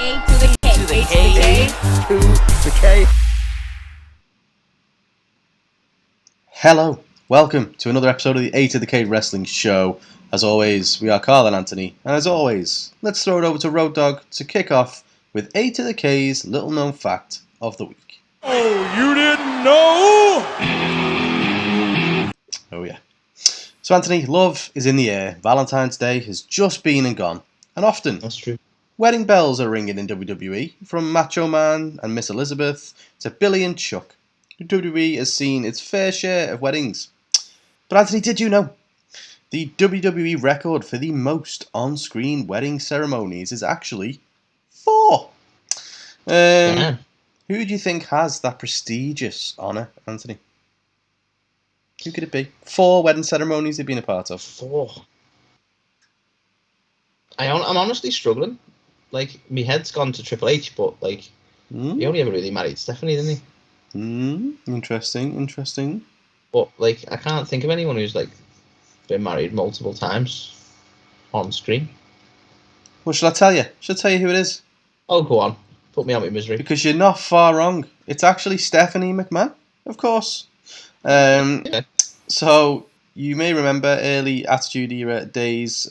A to the K. To the K. To the K. Hello, welcome to another episode of the A to the K Wrestling Show. As always, we are Carl and Anthony, and as always, let's throw it over to Road Dogg to kick off with A to the K's little known fact of the week. Oh, you didn't know? Oh yeah. So Anthony, love is in the air. Valentine's Day has just been and gone, and often That's true. wedding bells are ringing in WWE, from Macho Man and Miss Elizabeth to Billy and Chuck. WWE has seen its fair share of weddings. But Anthony, did you know? The WWE record for the most on-screen wedding ceremonies is actually 4. Who do you think has that prestigious honour, Anthony? Who could it be? 4 wedding ceremonies they've been a part of. 4. I'm honestly struggling. Like, my head's gone to Triple H, but, like, he only ever really married Stephanie, didn't he? Interesting. But, like, I can't think of anyone who's, like, been married multiple times on screen. Well, shall I tell you? Shall I tell you who it is? Oh, go on. Put me out of my misery. Because you're not far wrong. It's actually Stephanie McMahon, of course. Okay. So, you may remember early Attitude Era days,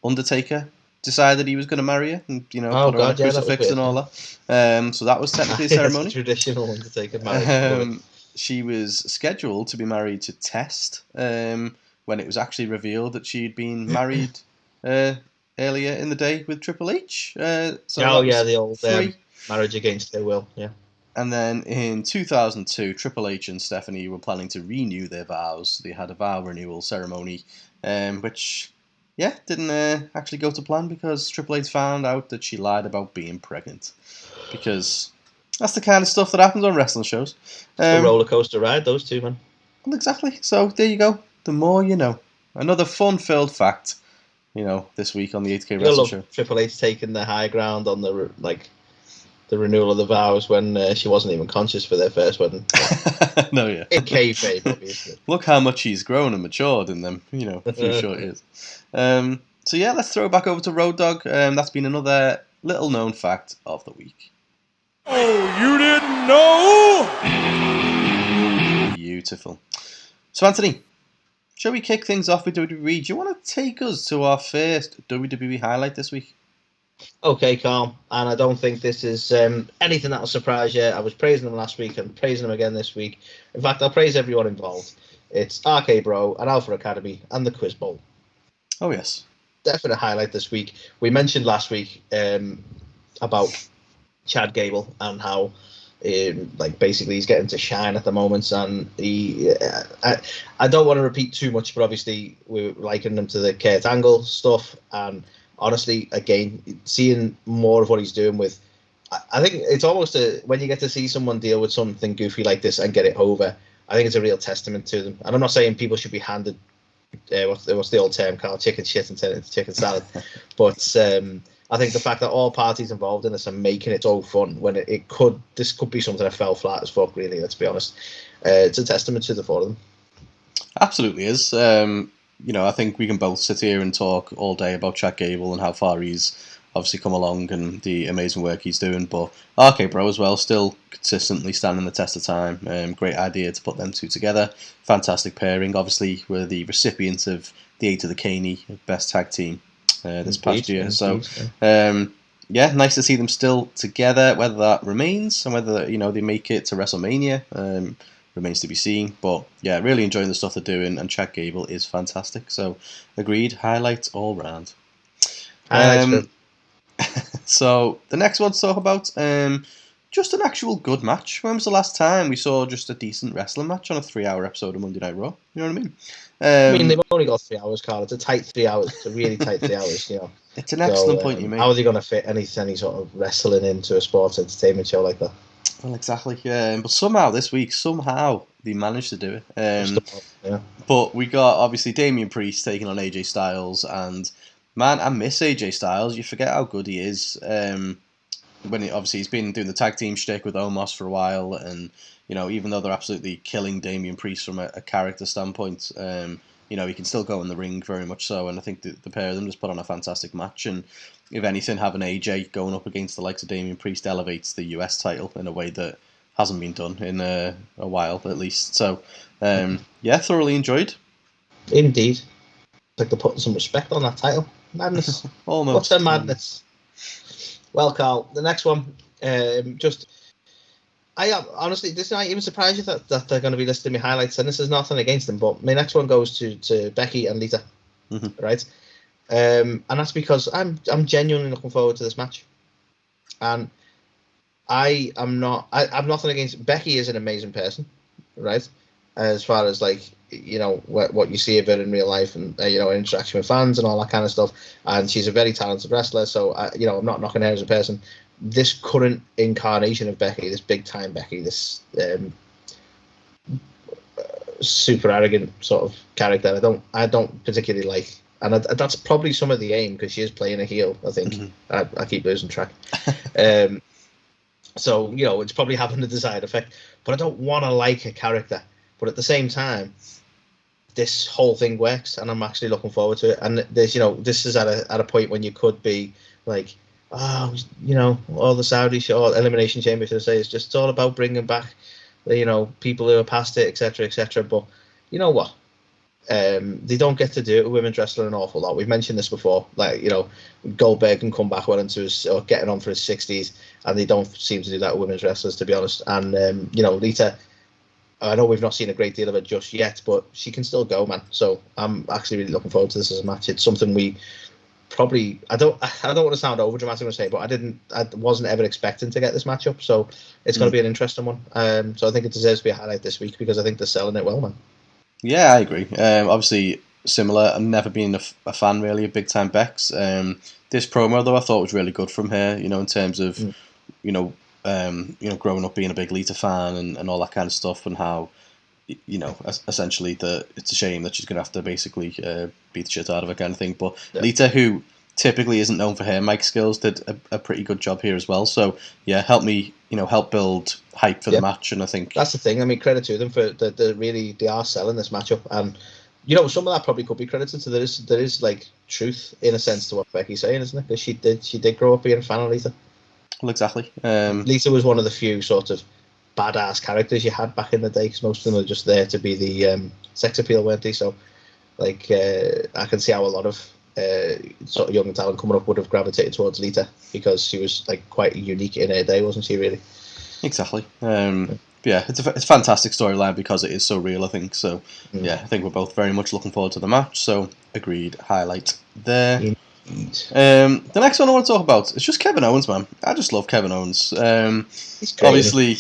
Undertaker decided he was going to marry her and, put her on a crucifix and all that. So that was technically a ceremony. It's a traditional Undertaker marriage. She was scheduled to be married to Test when it was actually revealed that she'd been married earlier in the day with Triple H. The old marriage against their will, yeah. And then in 2002, Triple H and Stephanie were planning to renew their vows. They had a vow renewal ceremony, which, didn't actually go to plan because Triple H found out that she lied about being pregnant. Because that's the kind of stuff that happens on wrestling shows. A roller coaster ride, those two, man. Well, exactly. So there you go. The more you know. Another fun-filled fact, this week on the 8K Wrestling Show. Triple H taking the high ground on the renewal of the vows when she wasn't even conscious for their first wedding. No, yeah. In kayfabe, obviously. Look how much he's grown and matured in them, a few short years. So let's throw it back over to Road Dogg. That's been another little known fact of the week. Oh, you didn't know? Beautiful. So Anthony, shall we kick things off with WWE? Do you want to take us to our first WWE highlight this week? Okay, Carl, and I don't think this is anything that'll surprise you. I was praising them last week and praising them again this week. In fact, I'll praise everyone involved. It's RK Bro and Alpha Academy and the Quiz Bowl. Oh, yes. Definite highlight this week. We mentioned last week about Chad Gable and how basically he's getting to shine at the moment, and I don't want to repeat too much, but obviously we're likening him to the Kurt Angle stuff, and honestly, again, seeing more of what he's doing with, I think it's almost when you get to see someone deal with something goofy like this and get it over, I think it's a real testament to them. And I'm not saying people should be handed what's the old term, Carl, chicken shit and turn it into chicken salad, but I think the fact that all parties involved in this are making it so fun when this could be something that fell flat as fuck, really, let's be honest. It's a testament to the 4 of them. Absolutely is. I think we can both sit here and talk all day about Chad Gable and how far he's obviously come along and the amazing work he's doing, but RK Bro as well, still consistently standing the test of time. Great idea to put them two together. Fantastic pairing. Obviously, we're the recipients of the 8 to the Caney Best Tag Team this past year. So, nice to see them still together. Whether that remains and whether they make it to WrestleMania remains to be seen. But really enjoying the stuff they're doing, and Chad Gable is fantastic. So, agreed. Highlights all round. So the next one to talk about, just an actual good match. When was the last time we saw just a decent wrestling match on a 3-hour episode of Monday Night Raw? You know what I mean? They've only got 3 hours, Carl. It's a tight 3 hours. It's a really tight 3 hours, It's an excellent point you make. How are they going to fit any sort of wrestling into a sports entertainment show like that? Well, exactly. But somehow this week, they managed to do it. But we got, obviously, Damian Priest taking on AJ Styles, and man, I miss AJ Styles. You forget how good he is. He's been doing the tag team shtick with Omos for a while, and even though they're absolutely killing Damian Priest from a character standpoint, he can still go in the ring very much so. And I think the pair of them just put on a fantastic match. And if anything, having AJ going up against the likes of Damian Priest elevates the US title in a way that hasn't been done in a while, at least. So, thoroughly enjoyed. Indeed. It's like they're putting some respect on that title. Madness. Almost. What's a madness? Well, Carl, the next one, I am honestly, this might even surprise you that they're going to be listing my highlights, and this is nothing against them, but my next one goes to Becky and Lita, right? And that's because I'm genuinely looking forward to this match, and I'm nothing against Becky. Is an amazing person, right? As far as like what you see of her in real life, and interaction with fans and all that kind of stuff, and she's a very talented wrestler. So I'm not knocking her as a person. This current incarnation of Becky, this big time Becky, this super arrogant sort of character, I don't particularly like, and that's probably some of the aim because she is playing a heel. I think I keep losing track. So it's probably having the desired effect, but I don't want to like her character. But at the same time, this whole thing works, and I'm actually looking forward to it. And there's this is at a point when you could be like, all the Saudi show, Elimination Chamber, should I say, it's all about bringing back, people who are past it, etc., etc. But you know what? They don't get to do it with women's wrestling an awful lot. We've mentioned this before. Like, Goldberg can come back well into his, or getting on for his 60s, and they don't seem to do that with women's wrestlers, to be honest. And Lita, I know we've not seen a great deal of it just yet, but she can still go, man. So I'm actually really looking forward to this as a match. It's something we probably, I don't want to sound over dramatic when I say, but I wasn't ever expecting to get this matchup. So it's going to be an interesting one. So I think it deserves to be a highlight this week because I think they're selling it well, man. Yeah, I agree. Obviously similar. I've never been a fan really of big time Bex. This promo though I thought was really good from her. In terms of growing up being a big Lita fan and all that kind of stuff, and how essentially it's a shame that she's going to have to basically beat the shit out of her kind of thing. But yeah. Lita, who typically isn't known for her mic skills, did a pretty good job here as well. So yeah, help build hype for the match, and I think that's the thing. I mean, credit to them for they are selling this matchup, and some of that probably could be credited to there is like truth in a sense to what Becky's saying, isn't it? Because she did grow up being a fan of Lita. Well, exactly. Lita was one of the few sort of badass characters you had back in the day, because most of them were just there to be the sex appeal, weren't they? So, like, I can see how a lot of sort of young talent coming up would have gravitated towards Lita because she was like quite unique in her day, wasn't she? Really. Exactly. Yeah, it's a fantastic storyline because it is so real, I think. So, yeah, I think we're both very much looking forward to the match. So, agreed. Highlight there. The next one I want to talk about is just Kevin Owens, man. I just love Kevin Owens. He's great. Obviously,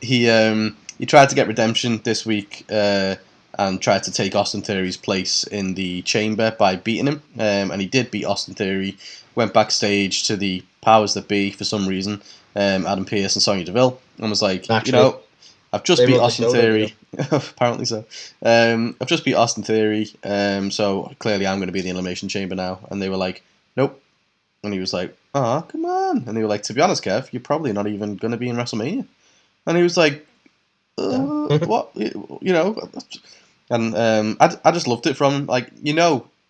he tried to get redemption this week and tried to take Austin Theory's place in the chamber by beating him. And he did beat Austin Theory. Went backstage to the powers that be for some reason, Adam Pearce and Sonya Deville, and was like, Naturally. I've just beat Austin Theory. Apparently so. I've just beat Austin Theory, so clearly I'm going to be in the Elimination Chamber now. And they were like, nope. And he was like, oh, come on. And they were like, to be honest, Kev, you're probably not even going to be in WrestleMania. And he was like, what? And I just loved it from him. Like,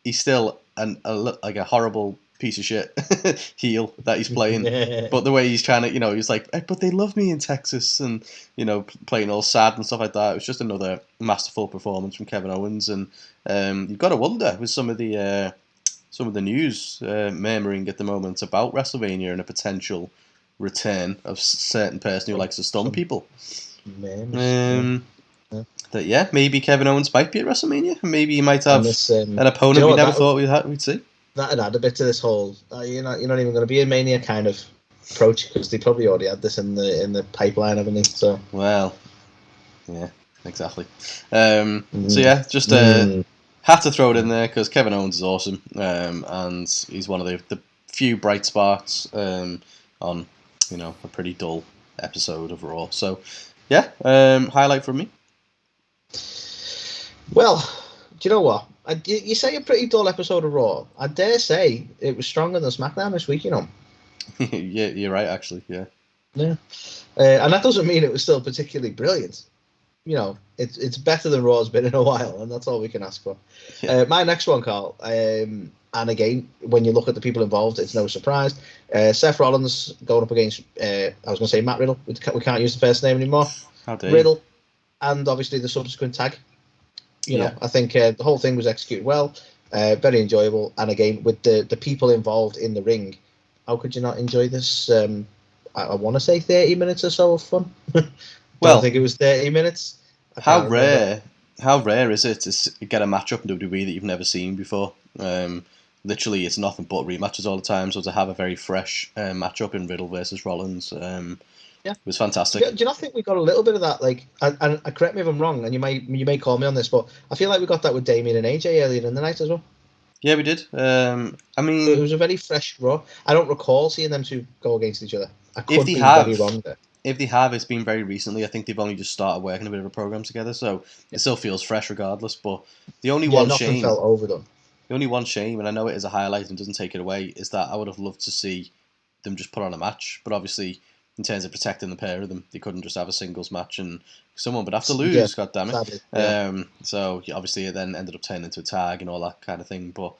he's still a horrible piece of shit heel that he's playing, but the way he's trying to, he's like, but they love me in Texas, and playing all sad and stuff like that. It was just another masterful performance from Kevin Owens, and you've got to wonder with some of the news murmuring at the moment about WrestleMania and a potential return of a certain person who likes to stun people. That maybe Kevin Owens might be at WrestleMania, and maybe he might have an opponent we never thought we'd see. That'd add a bit to this whole you're not even going to be in Mania kind of approach, because they probably already had this in the pipeline, haven't they? So yeah, exactly. So yeah, just had to throw it in there because Kevin Owens is awesome, and he's one of the few bright spots on a pretty dull episode of Raw. So yeah, highlight from me. Well, do you know what? You say a pretty dull episode of Raw. I dare say it was stronger than SmackDown this week, Yeah, you're right, actually, yeah. Yeah. And that doesn't mean it was still particularly brilliant. it's better than Raw's been in a while, and that's all we can ask for. Yeah. My next one, Carl, and again, when you look at the people involved, it's no surprise. Seth Rollins going up against, I was going to say Matt Riddle. We can't use the first name anymore. How dare you? Riddle, and obviously the subsequent tag. I think the whole thing was executed well, very enjoyable, and again, with the people involved in the ring, how could you not enjoy this? I want to say 30 minutes or so of fun. Well, don't think it was 30 minutes. How rare is it to get a matchup in WWE that you've never seen before? Literally, it's nothing but rematches all the time. So to have a very fresh matchup in Riddle versus Rollins, was fantastic. Do you not think we got a little bit of that? Like, and correct me if I'm wrong, and you may call me on this, but I feel like we got that with Damien and AJ earlier in the night as well. Yeah, we did. I mean, it was a very fresh Raw. I don't recall seeing them two go against each other. I could be very wrong there. If they have, it's been very recently. I think they've only just started working a bit of a program together, so it still feels fresh regardless. But the only one nothing shame, felt overdone. The only one shame, and I know it is a highlight and doesn't take it away, is that I would have loved to see them just put on a match. But obviously, in terms of protecting the pair of them, they couldn't just have a singles match, and someone would have to lose. God damn it! Sadly, yeah. So obviously, it then ended up turning into a tag and all that kind of thing. But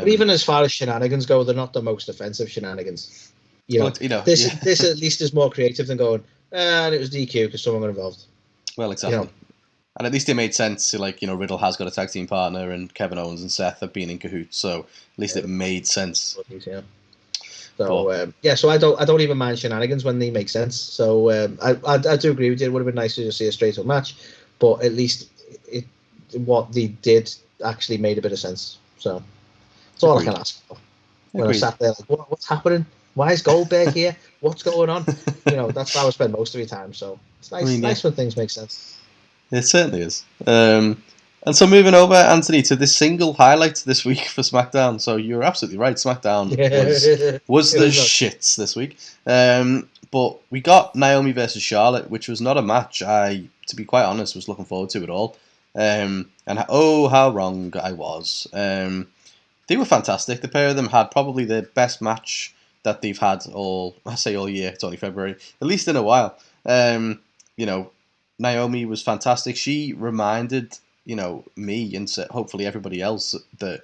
even as far as shenanigans go, they're not the most offensive shenanigans. This at least is more creative than going, and it was DQ because someone got involved. Well, exactly. And at least it made sense to, Riddle has got a tag team partner and Kevin Owens and Seth have been in cahoots, so at least it made sense. Yeah. So so I don't even mind shenanigans when they make sense. So I do agree with you. It would have been nice to just see a straight up match, but at least what they did actually made a bit of sense. So that's all I can ask for. When I sat there like, what's happening? Why is Goldberg here? What's going on? That's how I spend most of your time. So it's nice, nice when things make sense. It certainly is. And so moving over, Anthony, to this single highlight this week for SmackDown. So you're absolutely right. SmackDown was the shits this week. But we got Naomi versus Charlotte, which was not a match I, to be quite honest, was looking forward to at all. And how wrong I was. They were fantastic. The pair of them had probably the best match that they've had all year. It's only February, at least in a while. Naomi was fantastic. She reminded, me and hopefully everybody else that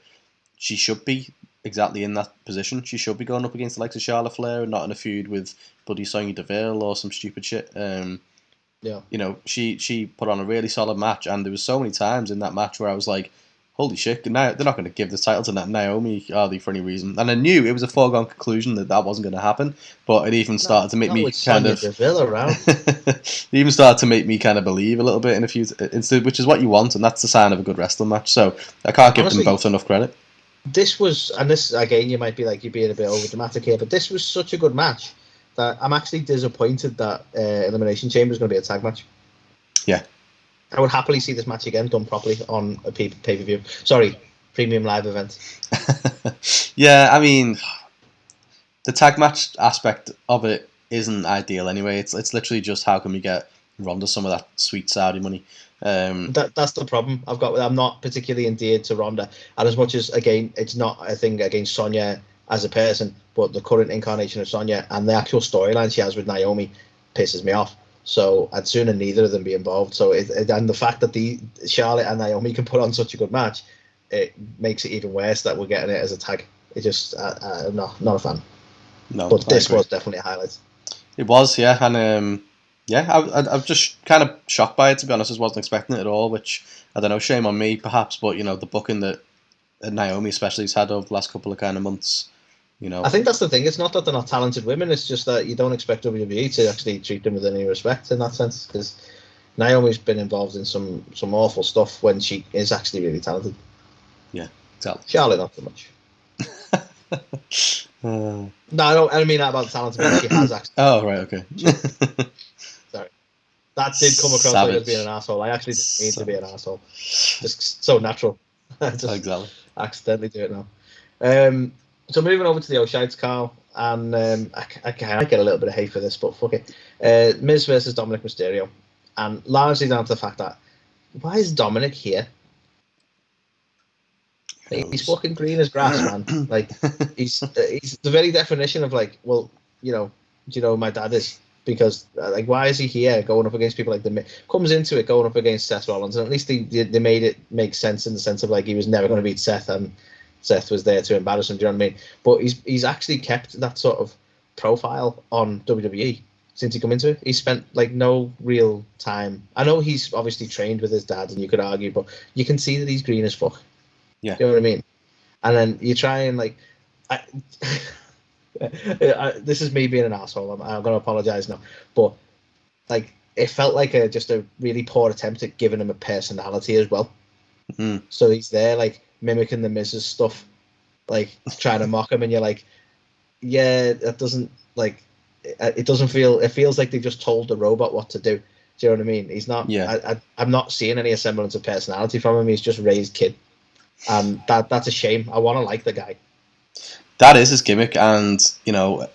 she should be exactly in that position. She should be going up against the likes of Charlotte Flair and not in a feud with bloody Sonya Deville or some stupid shit. She put on a really solid match, and there was so many times in that match where I was like, holy shit, now they're not going to give the title to Naomi, are they, for any reason? And I knew it was a foregone conclusion that wasn't going to happen, but it even started to make me kind of... it even started to make me kind of believe a little bit in a few instead, which is what you want, and that's the sign of a good wrestling match. So I can't give them both enough credit. This was, and this, again, you might be like, you're being a bit over dramatic here, but this was such a good match that I'm actually disappointed that Elimination Chamber is going to be a tag match. Yeah. I would happily see this match again done properly on a pay-per-view. Sorry, premium live event. Yeah, I mean, the tag match aspect of it isn't ideal anyway. It's literally just how can we get Ronda some of that sweet Saudi money. That's the problem I've got. I'm not particularly endeared to Ronda, and as much as, again, it's not a thing against Sonya as a person, but the current incarnation of Sonya and the actual storyline she has with Naomi pisses me off. So I'd sooner neither of them be involved. So and the fact that the Charlotte and Naomi can put on such a good match, it makes it even worse that we're getting it as a tag. It just I'm not a fan. No, but this was definitely a highlight. It was, yeah, and I'm just kind of shocked by it, to be honest. I wasn't expecting it at all. Which I don't know, shame on me perhaps, but the booking that Naomi especially has had over the last couple of kind of months. I think that's the thing. It's not that they're not talented women. It's just that you don't expect WWE to actually treat them with any respect in that sense. Because Naomi's been involved in some awful stuff when she is actually really talented. Yeah, exactly. Charlotte, not so much. No, I don't mean that about talent. But she has actually. Oh, right, okay. Sorry, that did come across like as being an asshole. I actually didn't mean to be an asshole. Just so natural. Exactly. Accidentally do it now. So moving over to the Oh Shites, Carl, and I get a little bit of hate for this, but fuck it. Miz versus Dominic Mysterio, and largely down to the fact that why is Dominic here? He's fucking green as grass, man. Like he's the very definition of like, well, do you know who my dad is? because like why is he here going up against people like the Miz? Comes into it going up against Seth Rollins, and at least they made it make sense in the sense of like he was never going to beat Seth, and Seth was there to embarrass him. Do you know what I mean? But he's actually kept that sort of profile on WWE since he come into it. He spent like no real time. I know he's obviously trained with his dad, and you could argue, but you can see that he's green as fuck. Yeah, you know what I mean. And then you try and like, this is me being an asshole. I'm going to apologize now, but like it felt like just a really poor attempt at giving him a personality as well. Mm-hmm. So he's there like mimicking the Miz's stuff, like trying to mock him, and you're like, yeah, that doesn't like. It doesn't feel. It feels like they just told the robot what to do. Do you know what I mean? He's not. Yeah. I'm not seeing any semblance of personality from him. He's just raised kid, and that's a shame. I want to like the guy. That is his gimmick, and you know,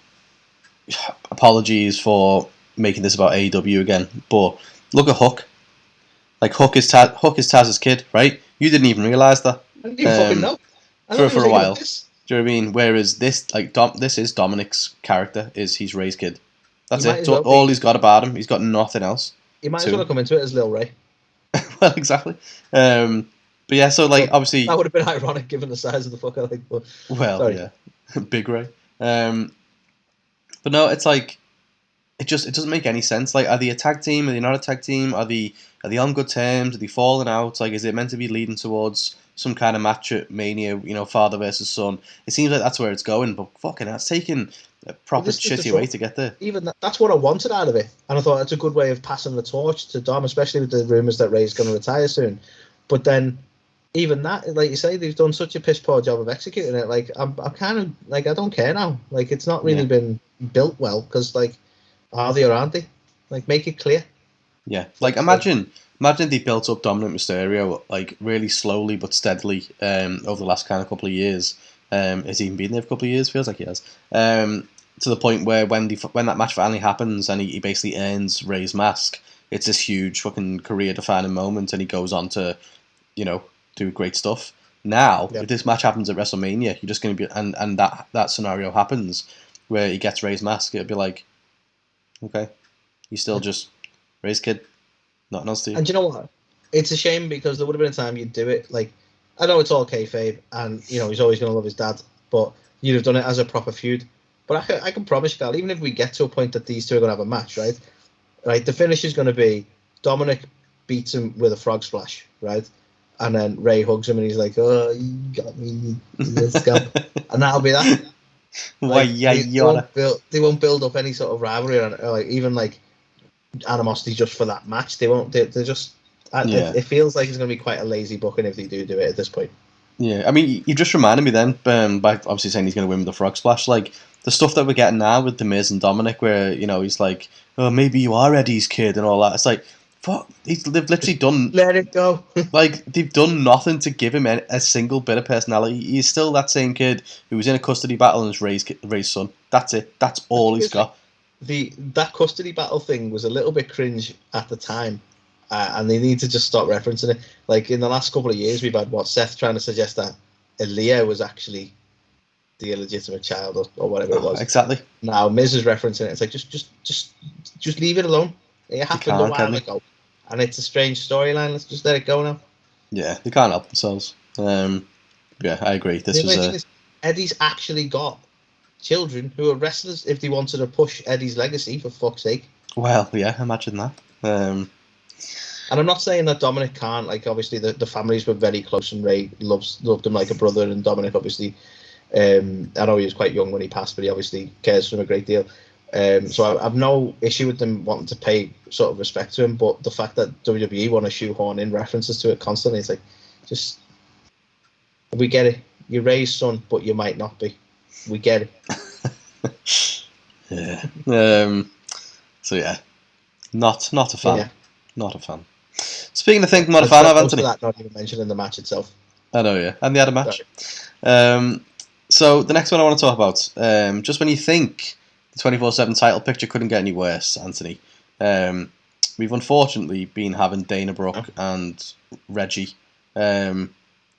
apologies for making this about AEW again, but look at Hook. Like Hook is Taz's kid, right? You didn't even realize that. I didn't even fucking know. For a while. Do you know what I mean? Whereas this is Dominic's character. He's Ray's kid. That's it. So all he's got about him. He's got nothing else. He might as well come into it as Lil Ray. Well, exactly. But yeah, so like obviously that would have been ironic given the size of the fucker. Like, but, well, sorry. Yeah, Big Ray. But no, it's like it doesn't make any sense. Like, are they a tag team? Are they not a tag team? Are they on good terms? Are they falling out? Like, is it meant to be leading towards some kind of match at Mania? You know, father versus son. It seems like that's where it's going. But fucking, that's taken a proper shitty way to get there. Even that's what I wanted out of it, and I thought it's a good way of passing the torch to Dom, especially with the rumours that Ray's going to retire soon. But then, even that, like you say, they've done such a piss poor job of executing it. Like, I'm kind of like, I don't care now. Like, it's not really been built well because, like, are they or aren't they? Like, make it clear. Yeah, like imagine they built up Dominic Mysterio like really slowly but steadily over the last kind of couple of years. Has he even been there for a couple of years? Feels like he has. To the point where when that match finally happens and he basically earns Ray's mask, it's this huge fucking career-defining moment, and he goes on to, you know, do great stuff. Now, if this match happens at WrestleMania, you're just going to be and that scenario happens where he gets Ray's mask. It'll be like, okay, he's still just Ray's kid. Nothing else to you. And you know what? It's a shame because there would have been a time you'd do it. Like, I know it's all kayfabe, and you know he's always going to love his dad, but you'd have done it as a proper feud. But I can promise you, Carl, even if we get to a point that these two are going to have a match, right? Right, the finish is going to be Dominic beats him with a frog splash, right? And then Ray hugs him and he's like, "Oh, you got me, you scamp," and that'll be that. Like, they won't build up any sort of rivalry or like even like animosity just for that match. They won't. They're just. It feels like it's going to be quite a lazy booking if they do it at this point. Yeah, I mean, you just reminded me then by obviously saying he's going to win with the frog splash. Like the stuff that we're getting now with the Miz and Dominic, where you know he's like, "Oh, maybe you are Eddie's kid" and all that. It's like, fuck, they've literally done. Let it go. Like they've done nothing to give him a single bit of personality. He's still that same kid who was in a custody battle and is Ray's son. That's it. That's all he's got. That custody battle thing was a little bit cringe at the time. And they need to just stop referencing it. Like in the last couple of years, we've had Seth trying to suggest that Aaliyah was actually the illegitimate child or whatever it was. Exactly. Now Miz is referencing it. It's like just leave it alone. It happened a while ago, and it's a strange storyline. Let's just let it go now. Yeah, they can't help themselves. Yeah, I agree. This was Eddie's actually got children who are wrestlers. If they wanted to push Eddie's legacy, for fuck's sake. Well, yeah, imagine that. And I'm not saying that Dominic can't. Like, obviously, the families were very close, and Ray loved him like a brother. And Dominic, obviously, I know he was quite young when he passed, but he obviously cares for him a great deal. So I've no issue with them wanting to pay sort of respect to him. But the fact that WWE want to shoehorn in references to it constantly, it's like, just we get it. You're Ray's son, but you might not be. We get it. Yeah. So yeah, not a fan. Yeah. Not a fan. Speaking of things I'm not a fan of, Anthony. That not even mentioned in the match itself. I know, yeah. And they had a match. So the next one I want to talk about, just when you think the 24/7 title picture couldn't get any worse, Anthony, we've unfortunately been having Dana Brooke and Reggie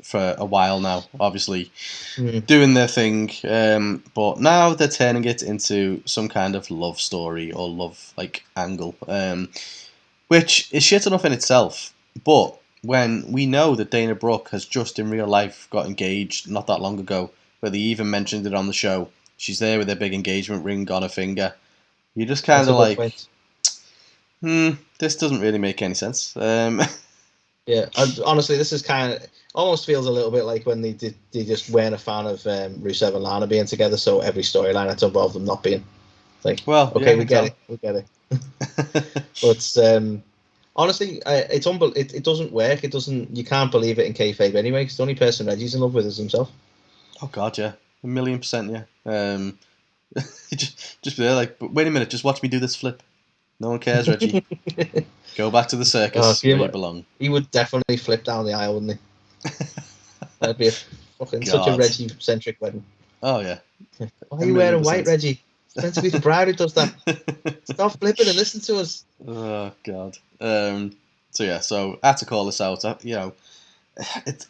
for a while now, obviously doing their thing. But now they're turning it into some kind of love story or love angle, which is shit enough in itself. But when we know that Dana Brooke has just in real life got engaged not that long ago, where they even mentioned it on the show, she's there with her big engagement ring on her finger. You're just kind of like, this doesn't really make any sense. Yeah, honestly, this is kind of almost feels a little bit like when they just weren't a fan of Rusev and Lana being together, so every storyline had to involve them not being. Like, well, okay, we get it. But honestly, it doesn't work. You can't believe it in kayfabe anyway. Because the only person Reggie's in love with is himself. Oh God, yeah, 1,000,000%, yeah. Just be there, like, but wait a minute, just watch me do this flip. No one cares, Reggie. Go back to the circus where you belong. He would definitely flip down the aisle, wouldn't he? That'd be such a Reggie-centric wedding. Oh, yeah. Why are you wearing white, Reggie? It's meant to be the bride who does that. Stop flipping and listen to us. Oh, God. So I had to call this out.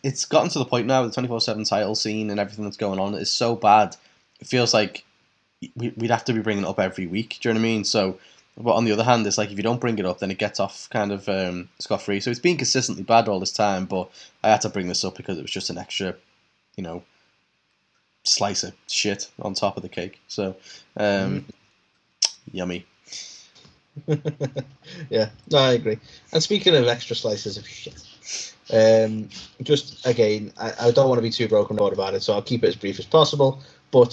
It's gotten to the point now with the 24/7 title scene and everything that's going on is so bad. It feels like we'd have to be bringing it up every week. Do you know what I mean? So, but on the other hand, it's like if you don't bring it up, then it gets off kind of scot-free. So it's been consistently bad all this time, but I had to bring this up because it was just an extra, slice of shit on top of the cake. So, yummy. Yeah, no, I agree. And speaking of extra slices of shit, just again, I don't want to be too broken about it, so I'll keep it as brief as possible. But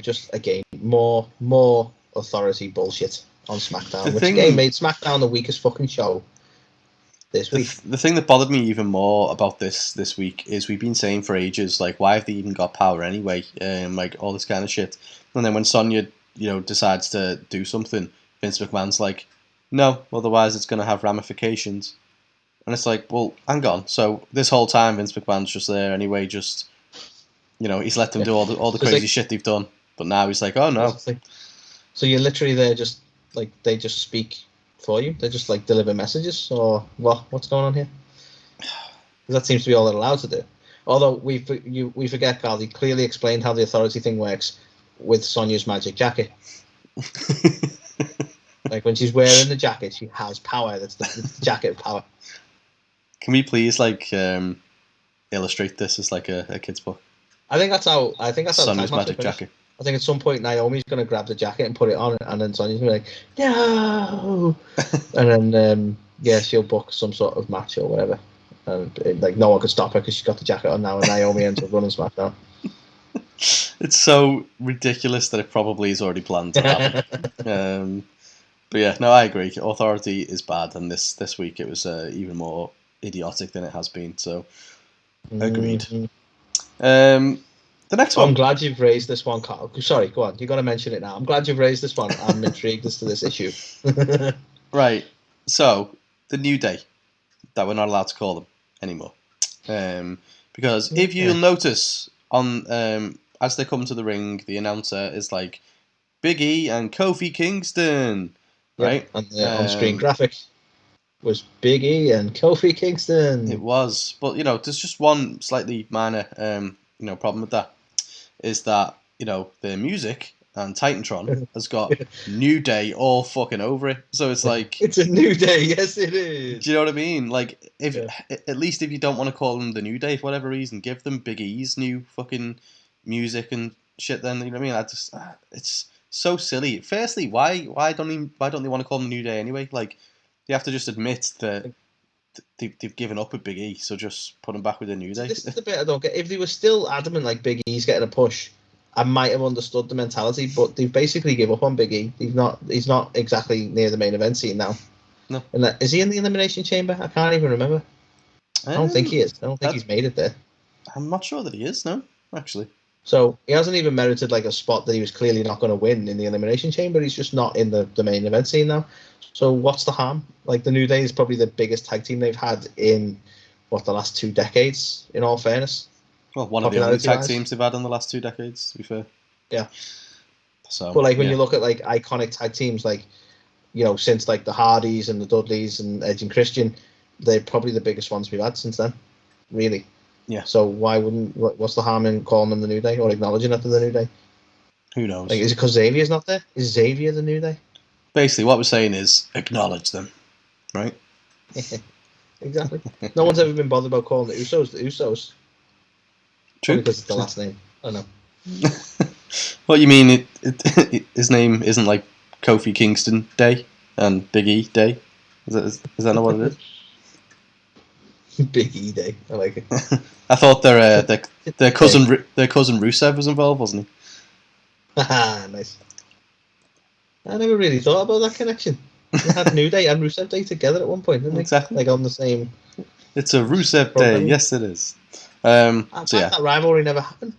just again, more authority bullshit on SmackDown, which again made SmackDown the weakest fucking show this week. The thing that bothered me even more about this week is we've been saying for ages, like, why have they even got power anyway? Like all this kind of shit. And then when Sonya, decides to do something, Vince McMahon's like, no, otherwise it's going to have ramifications. And it's like, well, hang on. So this whole time Vince McMahon's just there anyway, just, he's let them do all the crazy shit they've done. But now he's like, oh no. So you're literally there just, like, they just speak for you? They just, like, deliver messages? Or what? What's going on here? Because that seems to be all they're allowed to do. Although we forget, Carl, he clearly explained how the authority thing works with Sonya's magic jacket. Like, when she's wearing the jacket, she has power. That's the jacket of power. Can we please, illustrate this as, like, a kid's book? I think that's how Sonya's magic jacket. I think at some point Naomi's going to grab the jacket and put it on, and then Sonya's going to be like, no! And then, she'll book some sort of match or whatever. And, no one can stop her because she's got the jacket on now, and Naomi ends up running SmackDown. It's so ridiculous that it probably is already planned to happen. But yeah, no, I agree. Authority is bad, and this week it was even more idiotic than it has been. So, agreed. The next one. I'm glad you've raised this one, Carl. Sorry, go on. You've got to mention it now. I'm glad you've raised this one. I'm intrigued as to this issue. Right. So, the New Day, that we're not allowed to call them anymore. Because if you'll notice, on as they come to the ring, the announcer is like, Big E and Kofi Kingston. Right? And the on-screen graphic was Big E and Kofi Kingston. It was. But, there's just one slightly minor problem with that. Is that, their music and Titantron has got New Day all fucking over it. So it's like... It's a New Day, yes it is. Do you know what I mean? Like, at least if you don't want to call them the New Day for whatever reason, give them Big E's new fucking music and shit then, you know what I mean? It's so silly. Firstly, why don't they want to call them New Day anyway? Like, they have to just admit that they've given up with Big E, so just put them back with the New Day. This is the bit I don't get. If they were still adamant like Big E's getting a push, I might have understood the mentality, but they've basically give up on Big E. He's not exactly near the main event scene now. No. And is he in the Elimination Chamber? I can't even remember. I don't think he is. I don't think he's made it there. I'm not sure that he is, no, actually. So he hasn't even merited like a spot that he was clearly not going to win in the Elimination Chamber. He's just not in the main event scene now. So what's the harm? Like, the New Day is probably the biggest tag team they've had in the last 2 decades. In all fairness, well, one of the only tag teams they've had in the last 2 decades. To be fair, yeah. So, but when you look at like iconic tag teams, like since like the Hardys and the Dudleys and Edge and Christian, they're probably the biggest ones we've had since then. Really. Yeah. So why wouldn't? What's the harm in calling them the New Day or acknowledging it to the New Day? Who knows? Like, is it because Xavier's not there? Is Xavier the New Day? Basically, what we're saying is acknowledge them, right? Exactly. No one's ever been bothered about calling the Usos the Usos. True. Probably because it's the last name. I don't know. What you mean? His name isn't like Kofi Kingston Day and Big E Day. Is that not what it is? Big E Day. I like it. I thought their cousin Rusev was involved, wasn't he? Nice. I never really thought about that connection. They had New Day and Rusev Day together at one point, didn't they? Exactly. Like on the same. It's a Rusev Day. Yes, it is. I bet that rivalry never happened.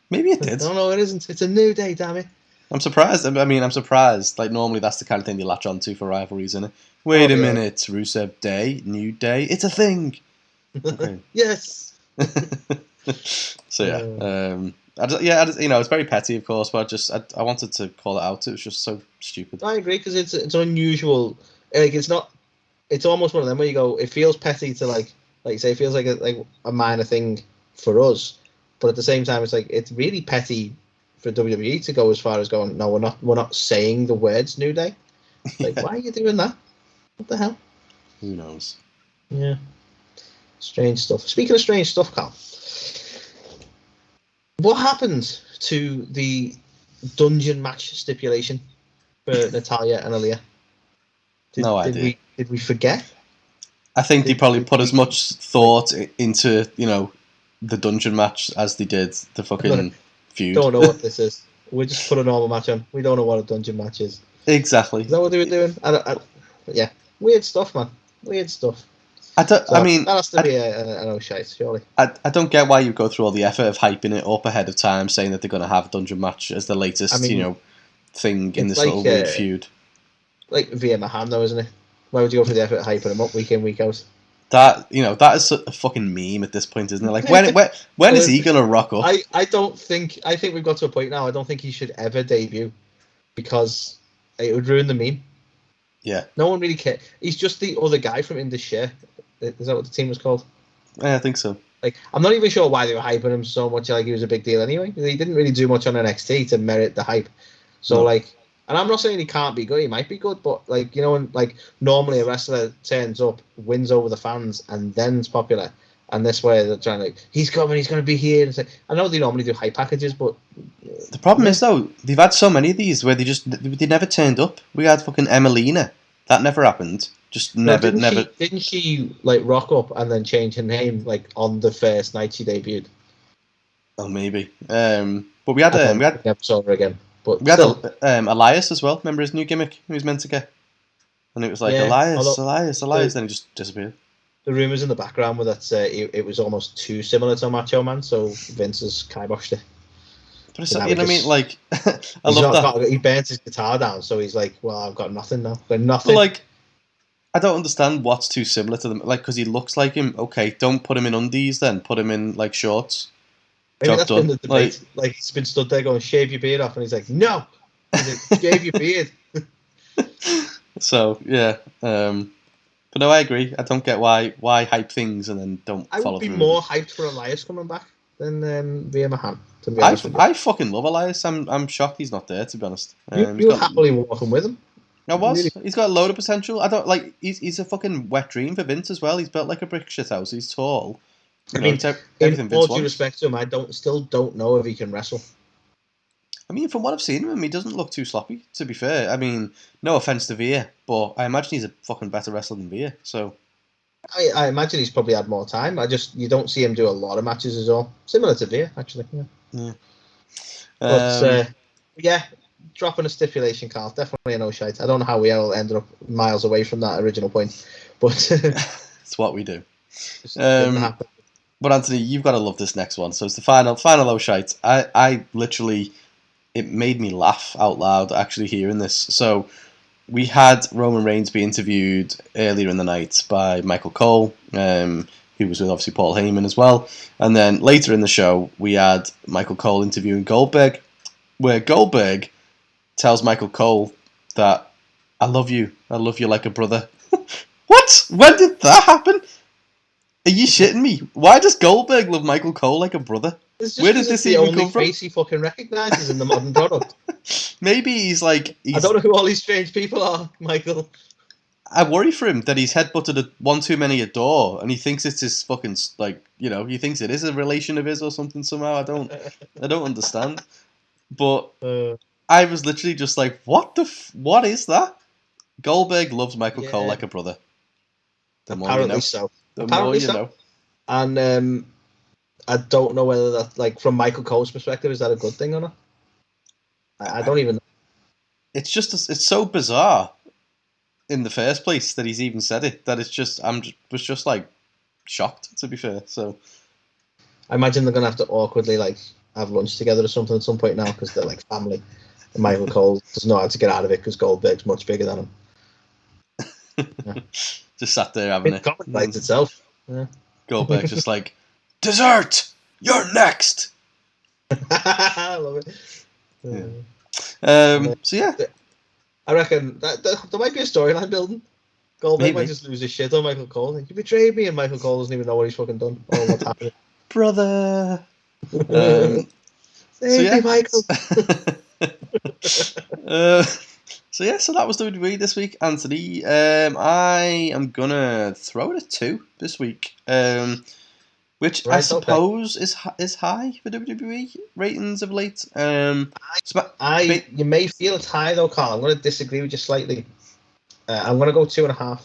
Maybe it did. No, it isn't. It's a New Day, damn it. I'm surprised. I'm surprised. Like, normally that's the kind of thing you latch onto for rivalries, isn't it? Wait a minute, Rusev Day, New Day, it's a thing. Okay. Yes. So yeah, it's very petty, of course, but I wanted to call it out. It was just so stupid. I agree because it's unusual. Like it's not. It's almost one of them where you go. It feels petty to like you say. It feels like a minor thing for us, but at the same time, it's really petty for WWE to go as far as going. No, we're not saying the words New Day. Like, why are you doing that? What the hell? Who knows? Yeah. Strange stuff. Speaking of strange stuff, Carl, what happened to the dungeon match stipulation for Natalya and Aaliyah? No idea. Did we forget? I think they probably put as much thought into the dungeon match as they did the fucking feud. Don't know what this is. We just put a normal match on. We don't know what a dungeon match is. Exactly. Is that what they were doing? Yeah. Weird stuff, man. Weird stuff. That has to be an Oh Shites, surely. I don't get why you go through all the effort of hyping it up ahead of time, saying that they're going to have a dungeon match as the latest, thing in this little weird feud. Like Veer Mahan, though, isn't it? Why would you go through the effort of hyping him up week in, week out? That is a fucking meme at this point, isn't it? Like when is he going to rock up? I think we've got to a point now. I don't think he should ever debut because it would ruin the meme. Yeah. No one really cares. He's just the other guy from Indus. Is that what the team was called? Yeah, I think so. Like, I'm not even sure why they were hyping him so much. Like, he was a big deal anyway. He didn't really do much on NXT to merit the hype. So, and I'm not saying he can't be good. He might be good, but when normally a wrestler turns up, wins over the fans, and then it's popular. And this way they're trying he's coming, he's going to be here. And I know they normally do hype packages, but the problem is though they've had so many of these where they never turned up. We had fucking Emelina, that never happened. Just never. Didn't she rock up and then change her name on the first night she debuted? Oh, maybe. But we never saw her again. But we had Elias as well. Remember his new gimmick he was meant to get, and it was Elias, then he just disappeared. The rumours in the background were that it was almost too similar to Macho Man, so Vince has kiboshed it. But it's I mean, I love that. He burnt his guitar down, so he's like, well, I've got nothing now. Got nothing. But I don't understand what's too similar to them. Because he looks like him. Okay, don't put him in undies then. Put him in shorts. Maybe that's been the debate. He's been stood there going, shave your beard off, and he's like, no! He's like, shave your beard. So, yeah. But no, I agree. I don't get why hype things and then don't follow through. I would be more hyped for Elias coming back than Veer Mahan, to be honest with you. I fucking love Elias. I'm shocked he's not there, to be honest. You were happily walking with him. I was. Really? He's got a load of potential. I don't he's a fucking wet dream for Vince as well. He's built like a brick shit house. He's tall. In all due respect to him, I still don't know if he can wrestle. I mean, from what I've seen of him, he doesn't look too sloppy, to be fair. I mean, no offence to Veer, but I imagine he's a fucking better wrestler than Veer, so... I imagine he's probably had more time. You don't see him do a lot of matches as well. Similar to Veer, actually. Yeah. But, dropping a stipulation, Carl. Definitely an Oh Shites. I don't know how we all ended up miles away from that original point, but... It's what we do. But Anthony, you've got to love this next one. So it's the final Oh Shites. I literally... It made me laugh out loud actually hearing this. So we had Roman Reigns be interviewed earlier in the night by Michael Cole, who was with obviously Paul Heyman as well. And then later in the show, we had Michael Cole interviewing Goldberg, where Goldberg tells Michael Cole that, I love you like a brother. What? When did that happen? Are you shitting me? Why does Goldberg love Michael Cole like a brother? Where did this even come from? The only face he fucking recognises in the modern product. Maybe he's like... I don't know who all these strange people are, Michael. I worry for him that he's headbutted one too many a door, and he thinks it's his fucking, like, you know, he thinks it is a relation of his or something somehow. I don't understand. But I was literally just like, what is that? Goldberg loves Michael Cole like a brother. The more you know. So. The more you know. And I don't know whether that, like, from Michael Cole's perspective, is that a good thing or not? I don't even know. It's just, it's so bizarre in the first place that he's even said it, that it's just, was just like shocked, to be fair. So I imagine they're going to have to awkwardly, like, have lunch together or something at some point now, because they're like family. And Michael Cole doesn't know how to get out of it because Goldberg's much bigger than him. Yeah. Just sat there having it. It bites itself. Yeah. Goldberg's just like, dessert! You're next! I love it. Yeah. So yeah. I reckon there might be a storyline building. Goldberg might just lose his shit on Michael Cole. Like, you betrayed me, and Michael Cole doesn't even know what he's fucking done or what's happening. Brother! Save me, Michael! So that was WWE this week, Anthony. I am gonna throw it a 2 this week, which I suppose is high for WWE ratings of late. You may feel it's high though, Carl. I'm going to disagree with you slightly. I'm going to go 2.5.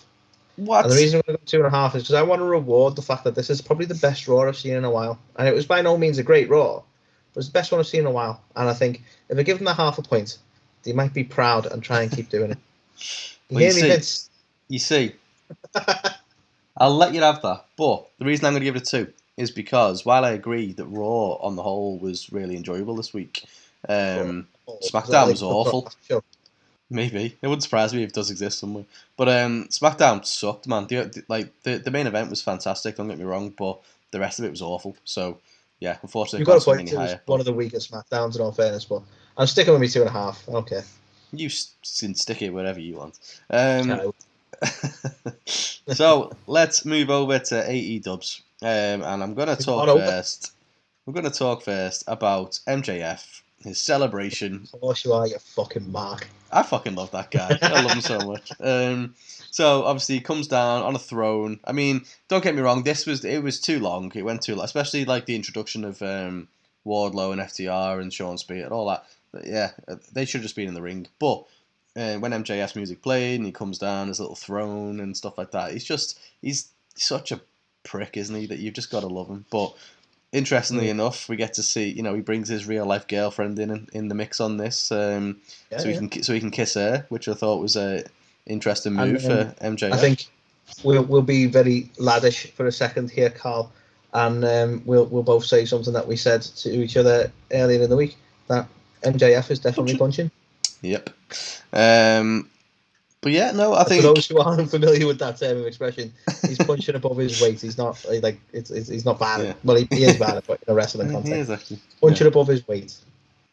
What? And the reason I'm going to go 2.5 is because I want to reward the fact that this is probably the best Raw I've seen in a while, and it was by no means a great Raw. It was the best one I've seen in a while, and I think if I give them a half a point, they might be proud and try and keep doing it. You hear me, Vince? You see, I'll let you have that. But the reason I'm going to give it a 2 is because while I agree that Raw on the whole was really enjoyable this week, SmackDown was awful. Maybe. It wouldn't surprise me if it does exist somewhere. But SmackDown sucked, man. The main event was fantastic, don't get me wrong, but the rest of it was awful. So, yeah, unfortunately, you've got a point. It was one of the weakest SmackDowns, in all fairness, but I'm sticking with me 2.5. I don't care. You can stick it wherever you want. So, let's move over to AEW. And I'm going to talk first. We're going to talk first about MJF, his celebration. Of course you are, you fucking mark. I fucking love that guy. I love him so much. So obviously he comes down on a throne. I mean, don't get me wrong. It was too long. It went too long, especially like the introduction of Wardlow and FTR and Sean Spears and all that. But yeah, they should have just been in the ring. But when MJF's music played and he comes down his little throne and stuff like that, he's such a prick, isn't he? That you've just got to love him. But interestingly enough, we get to see, he brings his real life girlfriend in the mix on this, so he can kiss her, which I thought was a interesting move for MJF. I think we'll be very laddish for a second here, Carl, and we'll both say something that we said to each other earlier in the week, that MJF is definitely punching. Yep. But yeah, no, I think for those who aren't familiar with that term of expression, he's punching above his weight. He's not like he's not bad. Yeah. Well, he is bad, but in a wrestling context, he is actually punching above his weight.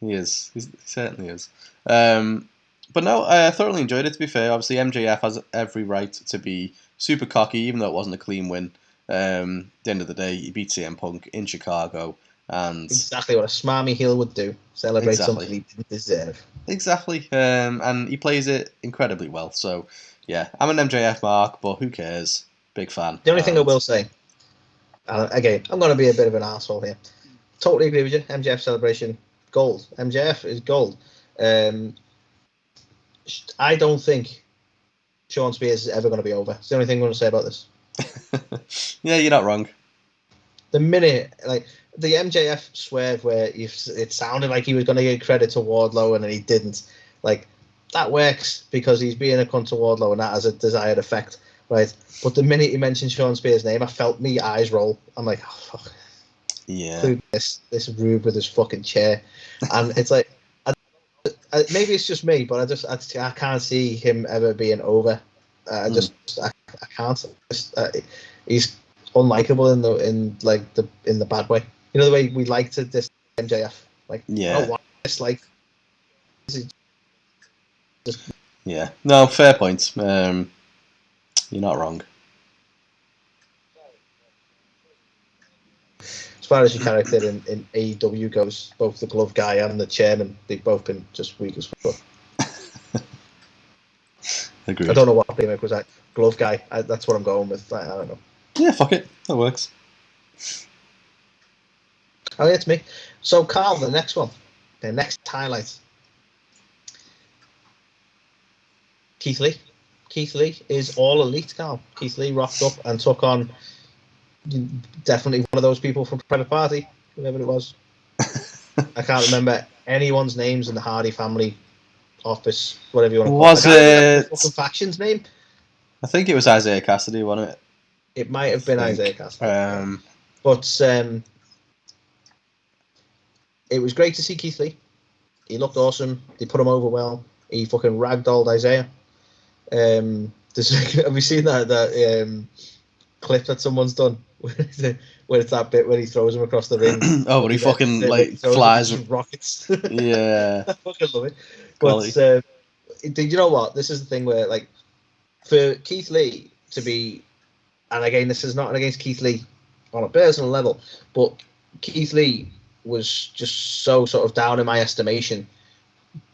He is. He certainly is. But no, I thoroughly enjoyed it. To be fair, obviously MJF has every right to be super cocky, even though it wasn't a clean win. At the end of the day, he beat CM Punk in Chicago. And exactly what a smarmy heel would do. Celebrate something he didn't deserve. Exactly. And he plays it incredibly well. So, yeah, I'm an MJF mark, but who cares? Big fan. The only thing I will say, again, I'm going to be a bit of an asshole here. Totally agree with you. MJF celebration, gold. MJF is gold. I don't think Sean Spears is ever going to be over. It's the only thing I'm going to say about this. Yeah, you're not wrong. The minute, like, the MJF swerve where it sounded like he was going to give credit to Wardlow and then he didn't, like, that works because he's being a cunt to Wardlow and that has a desired effect, right? But the minute he mentioned Sean Spears' name, I felt me eyes roll. I'm like, oh, fuck. Yeah. This Rube with his fucking chair. And it's like, maybe it's just me, but I can't see him ever being over. I can't. He's unlikable in the bad way. You know the way we like to diss MJF. Like, yeah. Oh, it's like. Yeah. No, fair point. You're not wrong. far as your character in AEW goes, both the glove guy and the chairman, they've both been just weak as fuck. Agreed. I don't know what remake was that. Glove guy, that's what I'm going with. I don't know. Yeah, fuck it. That works. Oh, yeah, it's me. So, Carl, the next one. The next highlight. Keith Lee. Keith Lee is all elite, Carl. Keith Lee rocked up and took on definitely one of those people from Private Party, whoever it was. I can't remember anyone's names in the Hardy family office, whatever you want to call it. Was it? The fucking faction's name? I think it was Isaiah Cassidy, wasn't it? It might have been Isaiah Cassidy. But it was great to see Keith Lee. He looked awesome. They put him over well. He fucking ragdolled Isaiah. Have you seen that clip that someone's done where it's that bit where he throws him across the ring? Oh, but he fucking flies rockets. Yeah, I fucking love it. But you know what? This is the thing where, like, for Keith Lee to be, and again, this is not against Keith Lee on a personal level, but Keith Lee was just so sort of down in my estimation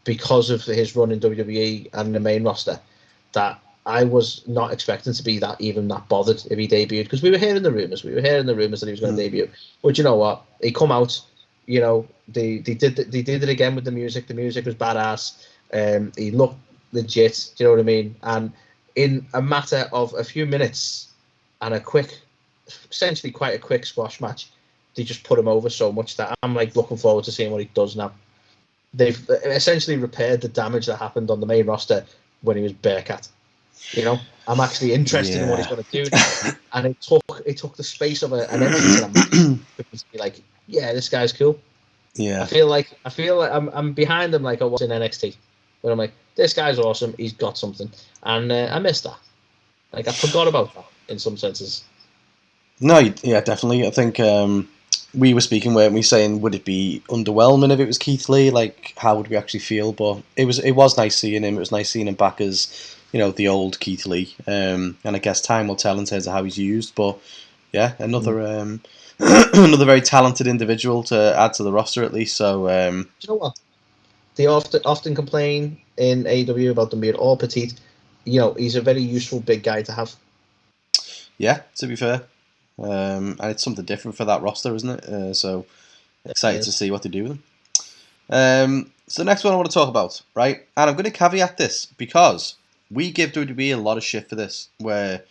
because of his run in WWE and the main roster, that I was not expecting to be that bothered if he debuted, because we were hearing the rumours that he was going to debut. But you know what? He come out, you know, they did it again with the music. The music was badass. He looked legit. Do you know what I mean? And in a matter of a few minutes and essentially quite a quick squash match, they just put him over so much that I'm like looking forward to seeing what he does now. They've essentially repaired the damage that happened on the main roster when he was Bearcat. You know, I'm actually interested in what he's going to do now. And it took the space of an entrance to that match for me to be like, yeah, this guy's cool. Yeah. I feel like I'm behind him like I was in NXT, but I'm like, this guy's awesome. He's got something, and I missed that. Like, I forgot about that in some senses. No, yeah, definitely. I think we were speaking, weren't we, saying would it be underwhelming if it was Keith Lee? Like, how would we actually feel? But it was nice seeing him. It was nice seeing him back as, you know, the old Keith Lee. And I guess time will tell in terms of how he's used. But yeah, another another very talented individual to add to the roster at least. So do you know what? They often complain in AEW about them being all petite. You know, he's a very useful big guy to have. Yeah, to be fair. And it's something different for that roster, isn't it? So excited to see what they do with them. So the next one I want to talk about, right? And I'm going to caveat this because we give WWE a lot of shit for this, where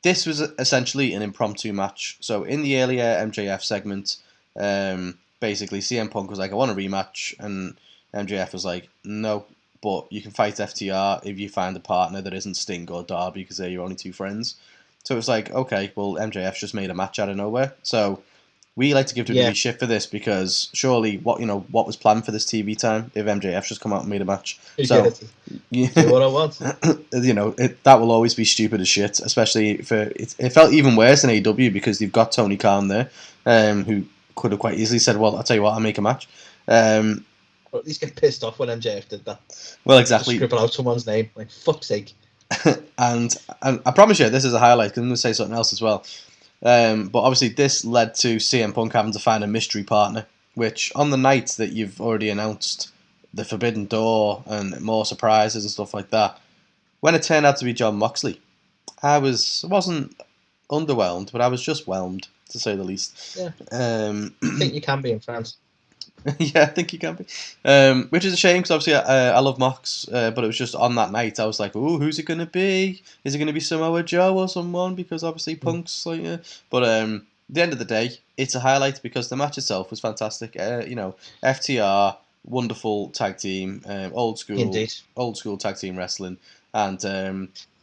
this was essentially an impromptu match. So in the earlier MJF segment, basically CM Punk was like, I want a rematch, and MJF was like, no, but you can fight FTR if you find a partner that isn't Sting or Darby, because they're your only two friends. So it was like, okay, well, MJF's just made a match out of nowhere. So we like to give WWE shit for this, because surely what was planned for this TV time if MJF's just come out and made a match. So yeah, do what I want. You know, that will always be stupid as shit, especially for it felt even worse in AEW because they've got Tony Khan there, who could have quite easily said, well, I'll tell you what, I'll make a match. Or at least get pissed off when MJF did that. Well, exactly. Just scribble out someone's name. Like, fuck's sake. and I promise you, this is a highlight, because I'm going to say something else as well. But obviously, this led to CM Punk having to find a mystery partner, which on the night that you've already announced the Forbidden Door and more surprises and stuff like that, when it turned out to be Jon Moxley, I wasn't underwhelmed, but I was just whelmed, to say the least. Yeah. I think you can be in France. Yeah, I think you can be. Which is a shame, because obviously I love Mox, but it was just on that night I was like, oh, who's it going to be? Is it going to be Samoa Joe or someone? Because obviously Punk's like, But at the end of the day, it's a highlight because the match itself was fantastic. You know, FTR, wonderful tag team, old school tag team wrestling, and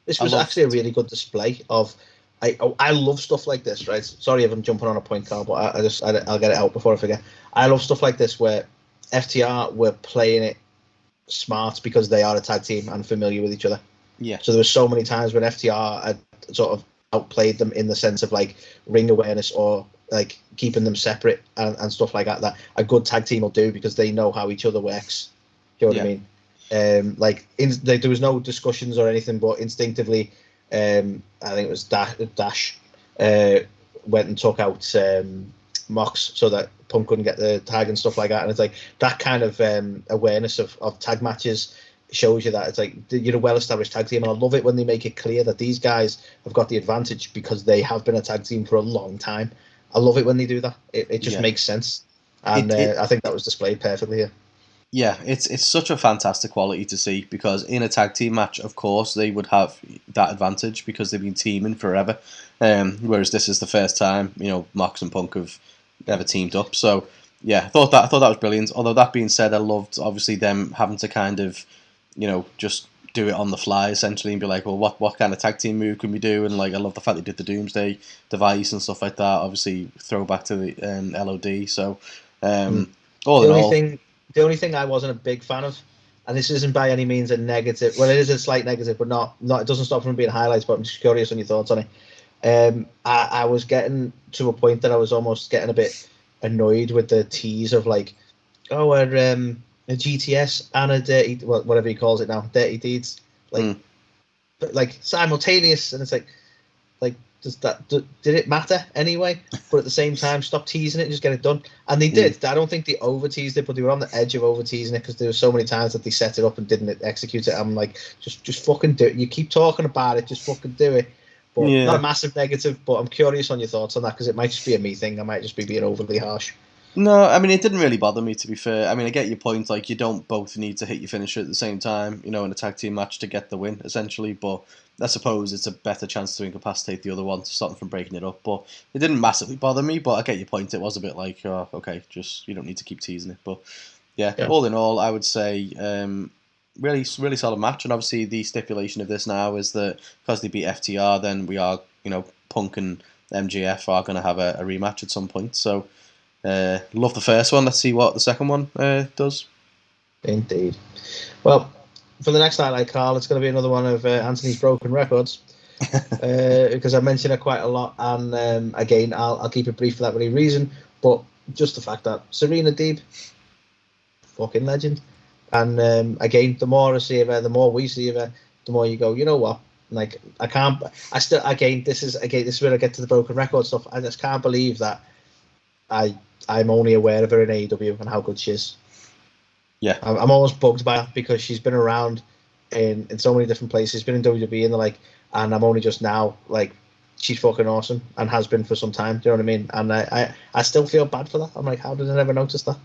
this was actually a really good display of. I love stuff like this, right? Sorry if I'm jumping on a point, Carl, but I'll get it out before I forget. I love stuff like this where FTR were playing it smart because they are a tag team and familiar with each other. Yeah. So there were so many times when FTR had sort of outplayed them in the sense of like ring awareness or like keeping them separate and stuff like that a good tag team will do, because they know how each other works. Do you know what I mean? There was no discussions or anything, but instinctively, I think it was Dash went and took out Mox so that Punk couldn't get the tag and stuff like that. And it's like that kind of awareness of tag matches shows you that it's like you're a well-established tag team, and I love it when they make it clear that these guys have got the advantage because they have been a tag team for a long time. I love it when they do that. It just makes sense, and I think that was displayed perfectly here. Yeah, it's such a fantastic quality to see, because in a tag team match, of course, they would have that advantage because they've been teaming forever, whereas this is the first time Mox and Punk have ever teamed up. So yeah, I thought that was brilliant. Although that being said, I loved obviously them having to kind of just do it on the fly essentially and be like, well, what kind of tag team move can we do? And like, I love the fact they did the Doomsday device and stuff like that. Obviously, throwback to the LOD. So all in all. The only thing I wasn't a big fan of, and this isn't by any means a negative. Well, it is a slight negative, but not. It doesn't stop from being highlights. But I'm just curious on your thoughts on it. I was getting to a point that I was almost getting a bit annoyed with the tease of like, oh, we're a GTS and a dirty, whatever he calls it now, dirty deeds, like simultaneous, and it's like did it matter anyway? But at the same time, stop teasing it and just get it done. And they did. I don't think they over teased it, but they were on the edge of over teasing it because there were so many times that they set it up and didn't execute it. I'm like, just fucking do it. You keep talking about it, just fucking do it. But not a massive negative. But I'm curious on your thoughts on that, because it might just be a me thing. I might just be being overly harsh. No, I mean, it didn't really bother me, to be fair. I mean, I get your point. Like, you don't both need to hit your finisher at the same time, in a tag team match to get the win, essentially. But I suppose it's a better chance to incapacitate the other one to stop them from breaking it up. But it didn't massively bother me. But I get your point. It was a bit like, oh, okay, just you don't need to keep teasing it. But yeah, all in all, I would say really, really solid match. And obviously, the stipulation of this now is that because they beat FTR, then we are, Punk and MJF are going to have a rematch at some point. So. Love the first one. Let's see what the second one does. Indeed. Well, for the next highlight, Carl, it's going to be another one of Anthony's broken records, because I mentioned it quite a lot, and again, I'll keep it brief for that very reason. But just the fact that Serena Deeb, fucking legend, and again, the more I see of her, the more we see of her, the more you go, you know what? Like, this is where I get to the broken record stuff. I just can't believe that I'm only aware of her in AEW and how good she is. Yeah, I'm almost bugged by her because she's been around in so many different places. She's been in WWE and and I'm only just now like, she's fucking awesome and has been for some time. Do you know what I mean? And I still feel bad for that. I'm like, how did I never notice that?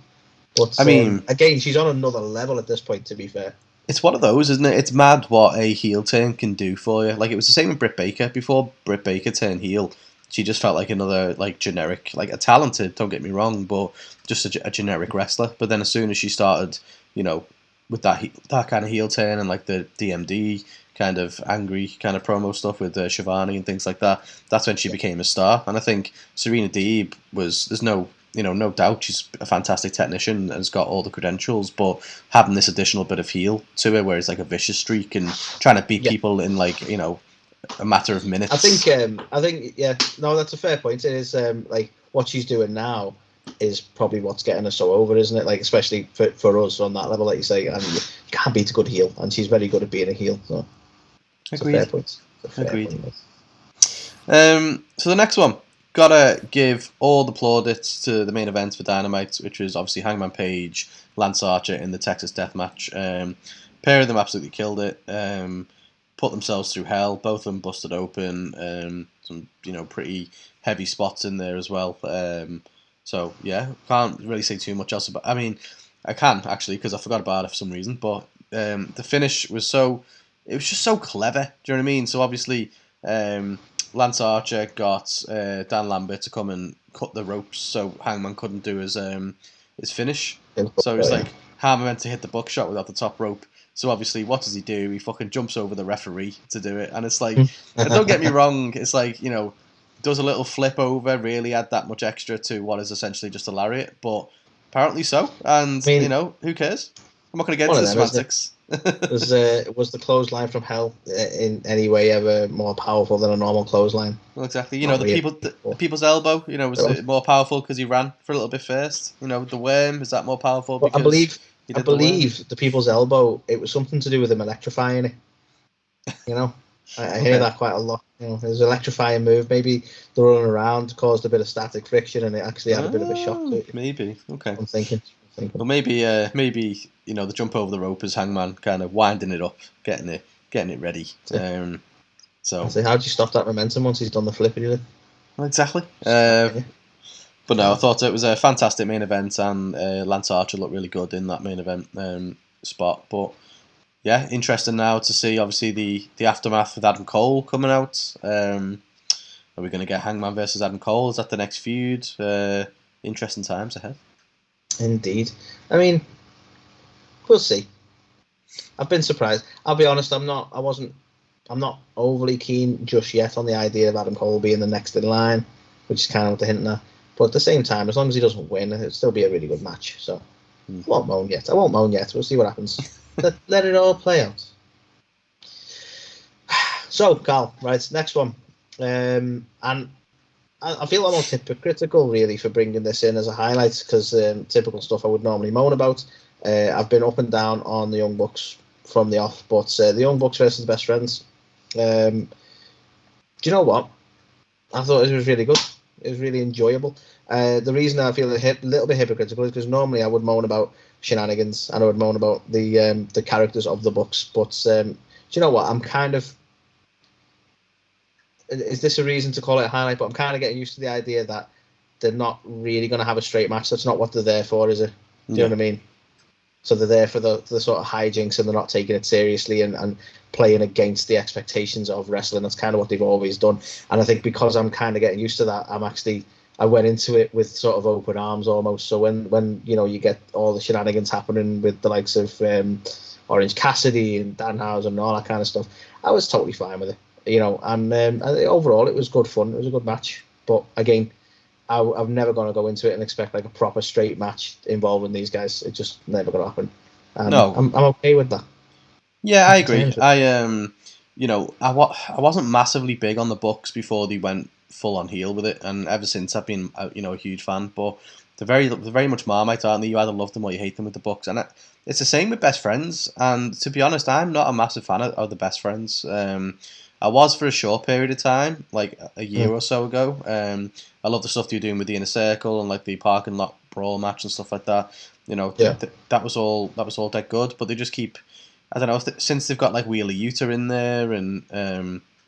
But I mean, again, she's on another level at this point. To be fair, it's one of those, isn't it? It's mad what a heel turn can do for you. Like, it was the same with Britt Baker. Before Britt Baker turned heel, she just felt like another, like, generic, like a talented, don't get me wrong, but just a generic wrestler. But then as soon as she started, with that kind of heel turn and like the DMD kind of angry kind of promo stuff with Shivani and things like that, that's when she became a star. And I think Serena Deeb there's no doubt she's a fantastic technician and has got all the credentials, but having this additional bit of heel to her where it's like a vicious streak and trying to beat people in like, a matter of minutes. I think, yeah, no, that's a fair point. It is like what she's doing now is probably what's getting her so over, isn't it? Like, especially for us on that level, like you say, and you can't beat a good heel, and she's very good at being a heel. So it's Agreed. a fair point. Agreed. So the next one, gotta give all the plaudits to the main event for Dynamite, which was obviously Hangman Page, Lance Archer in the Texas Death Match. Pair of them absolutely killed it. Put themselves through hell. Both of them busted open. Some pretty heavy spots in there as well. So yeah, can't really say too much else about. I mean, I can actually because I forgot about it for some reason. But the finish was just so clever. Do you know what I mean? So obviously, Lance Archer got Dan Lambert to come and cut the ropes so Hangman couldn't do his finish. So it's like Hangman meant to hit the buckshot without the top rope. So obviously, what does he do? He fucking jumps over the referee to do it. And it's like, and don't get me wrong, it's like, does a little flip over really add that much extra to what is essentially just a lariat? But apparently so. And, who cares? I'm not going to get into the semantics. Was the clothesline from hell in any way ever more powerful than a normal clothesline? Well, exactly. The people's elbow, was it more powerful because he ran for a little bit first? The worm, is that more powerful? Because I believe the people's elbow, it was something to do with them electrifying it. I hear that quite a lot. You know, it was an electrifying move. Maybe the running around caused a bit of static friction, and it actually had a bit of a shock to it. Maybe. Okay. I'm thinking. Well, maybe the jump over the rope is Hangman kind of winding it up, getting it ready. So. How do you stop that momentum once he's done the flip? Exactly. But no, I thought it was a fantastic main event, and Lance Archer looked really good in that main event spot. But yeah, interesting now to see obviously the aftermath with Adam Cole coming out. Are we going to get Hangman versus Adam Cole? Is that the next feud? Interesting times ahead. Indeed. I mean, we'll see. I've been surprised. I'll be honest. I'm not overly keen just yet on the idea of Adam Cole being the next in line, which is kind of what they're hinting at. But at the same time, as long as he doesn't win, it'll still be a really good match. So I won't moan yet. We'll see what happens. let it all play out. So, Carl, right, next one. And I feel almost hypocritical, really, for bringing this in as a highlight, because typical stuff I would normally moan about. I've been up and down on the Young Bucks from the off, but the Young Bucks versus the Best Friends. Do you know what? I thought it was really good. It was really enjoyable. The reason I feel a little bit hypocritical is because normally I would moan about shenanigans and I would moan about the characters of the Bucks. But do you know what? I'm kind of... Is this a reason to call it a highlight? But I'm kind of getting used to the idea that they're not really going to have a straight match. That's not what they're there for, is it? Do you know what I mean? So they're there for the sort of hijinks, and they're not taking it seriously and playing against the expectations of wrestling. That's kind of what they've always done. And I think because I'm kind of getting used to that, I went into it with sort of open arms almost. So when you get all the shenanigans happening with the likes of Orange Cassidy and Danhausen and all that kind of stuff, I was totally fine with it. And overall it was good fun. It was a good match. But again, I'm never going to go into it and expect like a proper straight match involving these guys. It's just never going to happen. No, I'm okay with that. Yeah, I agree. I wasn't massively big on the Bucks before they went full on heel with it, and ever since I've been a huge fan. But they're very much Marmite, aren't they? You either love them or you hate them with the Bucks, and it's the same with Best Friends. And to be honest, I'm not a massive fan of the Best Friends. I was for a short period of time, like a year or so ago. I love the stuff they're doing with the Inner Circle and like the parking lot brawl match and stuff like that. That was all dead good, but they just keep. I don't know, since they've got like Wheeler Yuta in there and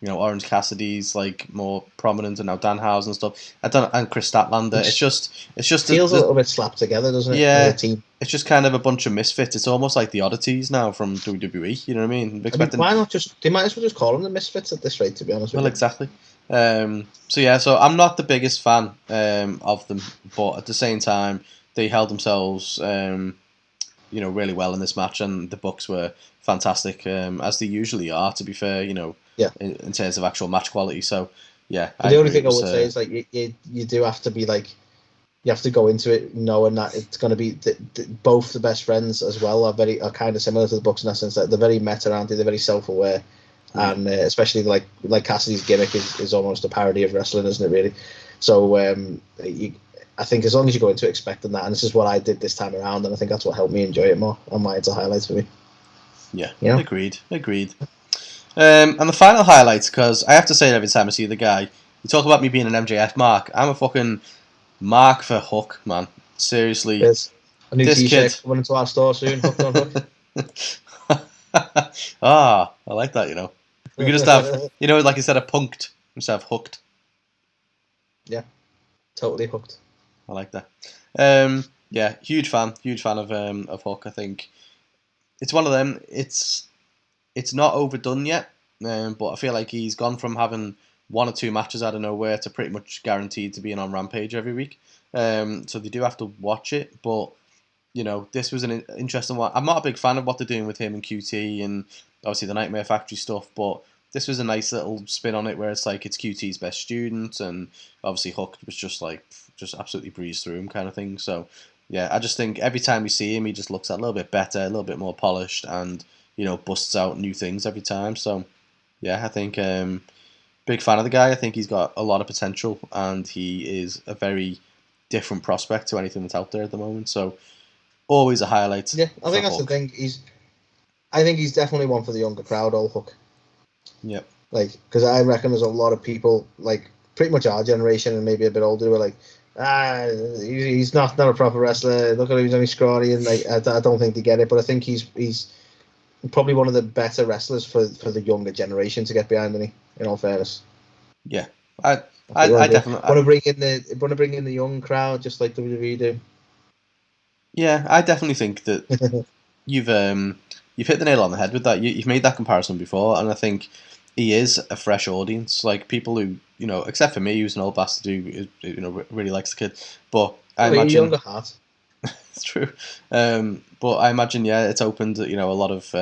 Orange Cassidy's like more prominent, and now Danhausen and stuff. And Chris Statlander. It's just feels a little bit slapped together, doesn't it? Yeah, as a team. It's just kind of a bunch of misfits. It's almost like the oddities now from WWE. You know what I mean? Why not just? They might as well just call them the misfits at this rate, to be honest with you. Well, exactly. So I'm not the biggest fan of them, but at the same time, they held themselves really well in this match, and the Bucks were fantastic, as they usually are, to be fair, in terms of actual match quality. So, yeah. The only thing I would say is, like, you do have to be, like, you have to go into it knowing that it's going to be both the Best Friends as well are kind of similar to the Bucks in that sense that they're very meta, aren't they? They're very self-aware, and especially like Cassidy's gimmick is almost a parody of wrestling, isn't it? Really. So I think as long as you go into it expecting that, and this is what I did this time around, and I think that's what helped me enjoy it more, and why it's a highlight for me. Yeah, agreed. And the final highlights, because I have to say it every time I see the guy, you talk about me being an MJF mark. I'm a fucking mark for Hook, man. Seriously. There's a new t-shirt coming into our store soon, Hook on Hook. I like that, We could just have, like instead of punked, we just have hooked. Yeah, totally hooked. I like that. Huge fan of Hook. I think it's one of them. It's not overdone yet, but I feel like he's gone from having one or two matches out of nowhere to pretty much guaranteed to being on Rampage every week. So they do have to watch it, but this was an interesting one. I'm not a big fan of what they're doing with him and QT and obviously the Nightmare Factory stuff, but this was a nice little spin on it where it's like it's QT's best student, and obviously Hook was just absolutely breezed through him kind of thing. So yeah, I just think every time we see him, he just looks a little bit better, a little bit more polished, and busts out new things every time. So yeah, I think big fan of the guy. I think he's got a lot of potential, and he is a very different prospect to anything that's out there at the moment. So always a highlight. Yeah, I think that's Hook. The thing. I think he's definitely one for the younger crowd, old Hook. Yep. Like, because I reckon there's a lot of people, like pretty much our generation and maybe a bit older, who are like, he's not a proper wrestler. Look at him, he's only scrawny, and like I don't think they get it. But I think he's probably one of the better wrestlers for the younger generation to get behind, isn't he? In all fairness. Yeah, I definitely want to bring in the young crowd, just like WWE do. Yeah, I definitely think that you've hit the nail on the head with that. You've made that comparison before, and I think he is a fresh audience. Like people who, except for me, who's an old bastard who really likes the kid. But I imagine younger heart. It's true. But I imagine, it's opened, a lot of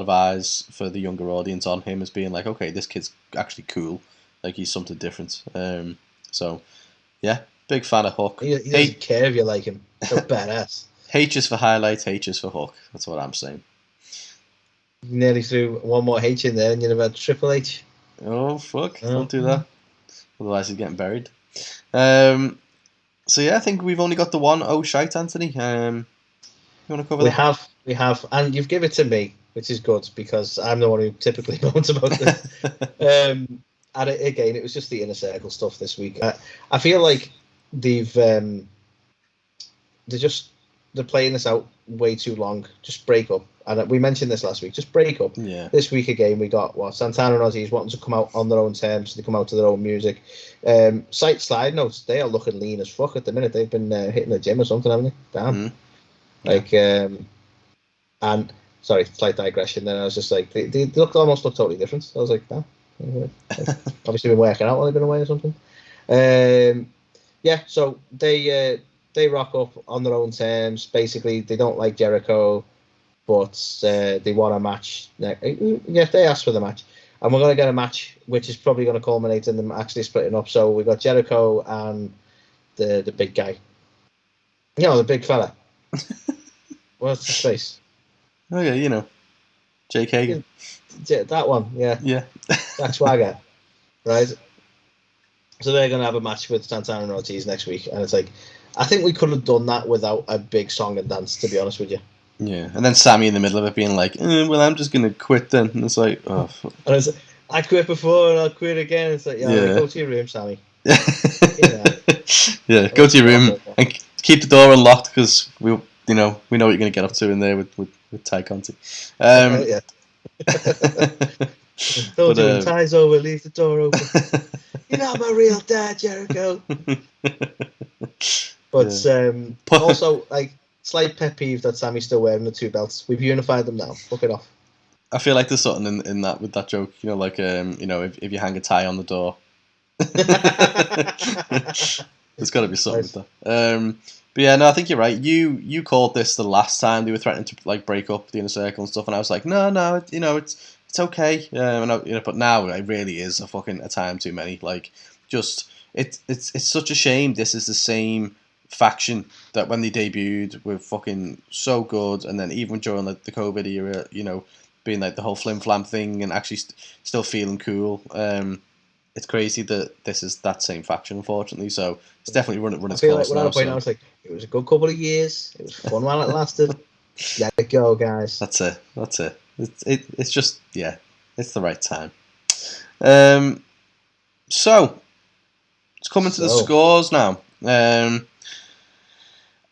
eyes for the younger audience on him as being like, okay, this kid's actually cool. Like he's something different. So yeah, big fan of Hook. He doesn't care if you like him. So badass. H is for highlight, H is for Hook. That's what I'm saying. You nearly threw one more H in there, and you'd have had Triple H. Oh fuck! Don't do that. Otherwise, he's getting buried. So yeah, I think we've only got the one Oh Shite, Anthony. You want to cover that? We have, and you've given it to me, which is good because I'm the one who typically moans about this. And again, it was just the Inner Circle stuff this week. I feel like they're playing this out way too long. Just break up. And we mentioned this last week. Just break up. Yeah. This week again, we got Santana and Ortiz wanting to come out on their own terms. They come out to their own music. Side notes, they are looking lean as fuck at the minute. They've been hitting the gym or something, haven't they? Damn. Mm-hmm. And sorry, slight digression. Then I was just like, they almost look totally different. I was like, damn. Obviously been working out while they've been away or something. So they rock up on their own terms. Basically, they don't like Jericho, but they want a match. Yeah, they asked for the match. And we're going to get a match, which is probably going to culminate in them actually splitting up. So we got Jericho and the big guy. The big fella. What's his face? Oh, yeah, Jake Hagan. That one, yeah. Yeah. Jack Swagger. Right? So they're going to have a match with Santana and Ortiz next week. And it's like, I think we could have done that without a big song and dance, to be honest with you. Yeah, and then Sammy in the middle of it being like, well, I'm just going to quit then. And it's like, oh, fuck. And it's like, I quit before and I'll quit again. It's like, go to your room, Sammy. Yeah, go to your room and keep the door unlocked because we know what you're going to get up to in there with Ty Conti. Yeah. Told you when Ty's over, leave the door open. You're not my real dad, Jericho. But also, like, slight pet peeve that Sammy's still wearing the two belts. We've unified them now. Fuck it off. I feel like there's something in that with that joke. Like if you hang a tie on the door, there's got to be something with that. But yeah, no, I think you're right. You called this the last time they were threatening to like break up the Inner Circle and stuff, and I was like, no, it's okay. But now it really is a time too many. Like, just it's such a shame. This is the same faction that when they debuted were fucking so good, and then even during the COVID era, being like the whole flim flam thing and actually still feeling cool. It's crazy that this is that same faction, unfortunately. So it's definitely run its course now. Point out, it's like it was a good couple of years. It was fun while it lasted. Let it go, guys. That's it. It's just it's the right time. So it's coming to the scores now.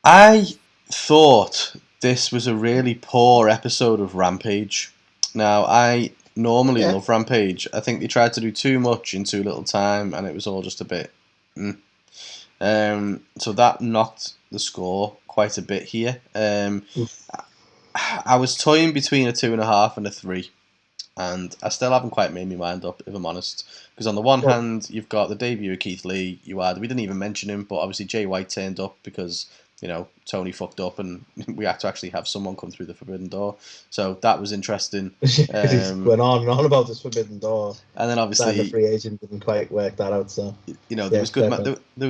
I thought this was a really poor episode of Rampage. Now, I normally love Rampage. I think they tried to do too much in too little time, and it was all just a bit... So that knocked the score quite a bit here. I was toying between a 2.5 and a 3, and I still haven't quite made my mind up, if I'm honest. Because on the one hand, you've got the debut of Keith Lee. We didn't even mention him, but obviously Jay White turned up because... Tony fucked up and we had to actually have someone come through the Forbidden Door. So that was interesting. He's went on and on about this Forbidden Door. And then obviously... the free agent didn't quite work that out, so... there was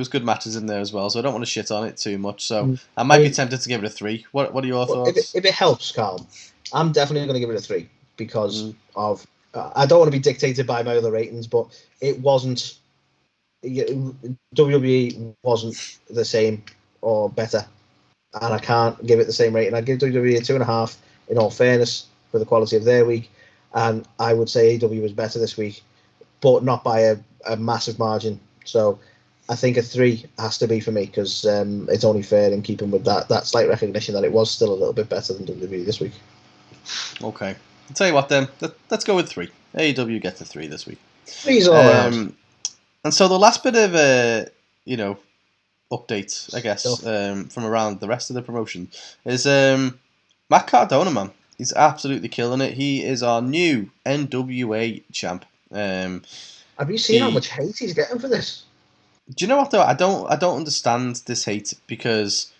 good matches in there as well, so I don't want to shit on it too much. So I might be tempted to give it a 3. What are your thoughts? If it helps, Carl, I'm definitely going to give it a 3 because of... I don't want to be dictated by my other ratings, but it wasn't... WWE wasn't the same or better, and I can't give it the same rating. I'd give WWE a 2.5 in all fairness for the quality of their week, and I would say AEW was better this week. but not by a massive margin. So I think a 3 has to be for me, because it's only fair in keeping with that slight recognition that it was still a little bit better than WWE this week. Okay. I'll tell you what then, let's go with 3. AEW gets a 3 this week. 3's all around. And so the last bit of, update, I guess, from around the rest of the promotion is Matt Cardona, man. He's absolutely killing it. He is our new NWA champ. Have you seen how much hate he's getting for this? Do you know what though? I don't understand this hate, because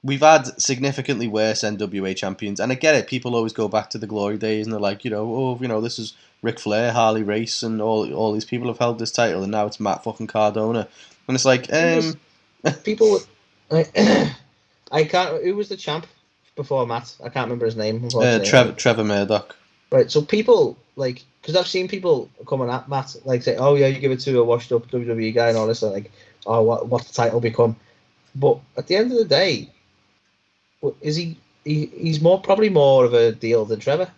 we've had significantly worse NWA champions, and I get it. People always go back to the glory days, and they're like, this is Ric Flair, Harley Race, and all these people have held this title, and now it's Matt fucking Cardona, and it's like, people. I can't. Who was the champ before Matt? I can't remember his name. Trevor Murdoch. Right. So people because I've seen people coming at Matt say, "Oh yeah, you give it to a washed up WWE guy," and all this, and "Oh, what's the title become?" But at the end of the day, is he's probably more of a deal than Trevor.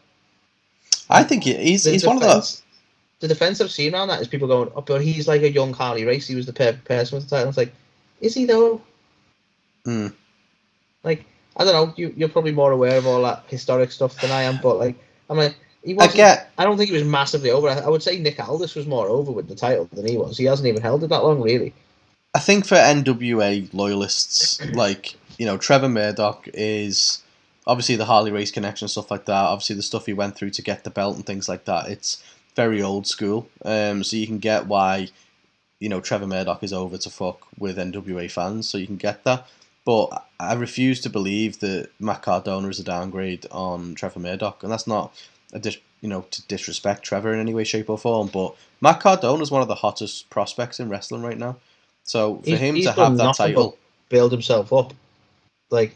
I think he's one of those. The defense I've seen around that is people going, "Oh, but he's like a young Harley Race. He was the perfect person with the title." It's like, is he though? Mm. I don't know. You're probably more aware of all that historic stuff than I am, but he wasn't. I don't think he was massively over. I would say Nick Aldis was more over with the title than he was. He hasn't even held it that long, really. I think for NWA loyalists, Trevor Murdoch is obviously the Harley Race connection, stuff like that. Obviously, the stuff he went through to get the belt and things like that. It's very old school. So you can get why, Trevor Murdoch is over to fuck with NWA fans. So you can get that. But I refuse to believe that Matt Cardona is a downgrade on Trevor Murdoch, and that's not to disrespect Trevor in any way, shape, or form. But Matt Cardona is one of the hottest prospects in wrestling right now. So for him to have that title, build himself up, I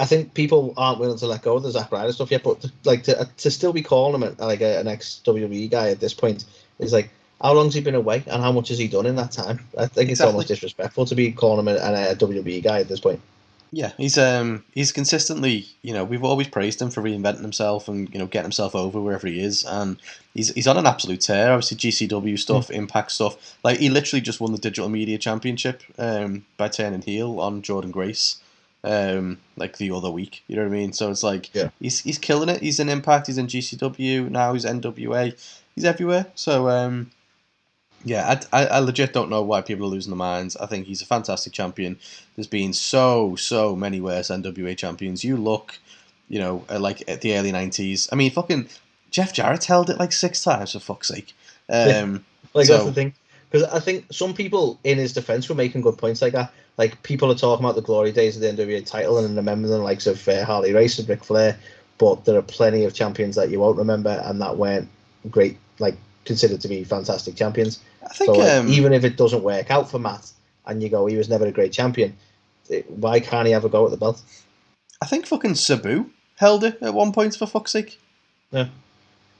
think people aren't willing to let go of the Zack Ryder stuff yet. But to still be calling him an ex WWE guy at this point is how long's he been away and how much has he done in that time? I think it's almost disrespectful to be calling him a WWE guy at this point. Yeah, he's consistently, we've always praised him for reinventing himself and getting himself over wherever he is, and he's on an absolute tear. Obviously, GCW stuff, Impact stuff. He literally just won the Digital Media Championship by turning heel on Jordan Grace, the other week. You know what I mean? So it's he's killing it. He's in Impact. He's in GCW now. He's NWA. He's everywhere. So. Yeah, I legit don't know why people are losing their minds. I think he's a fantastic champion. There's been so many worse NWA champions. You look, at the early 90s. I mean, fucking Jeff Jarrett held it 6 times, for fuck's sake. That's the thing. Because I think some people, in his defense, were making good points like that. People are talking about the glory days of the NWA title and remember the likes of Harley Race and Ric Flair, but there are plenty of champions that you won't remember and that weren't great, considered to be fantastic champions. I think even if it doesn't work out for Matt and you go, he was never a great champion, why can't he have a go at the belt? I think fucking Sabu held it at one point, for fuck's sake. Yeah.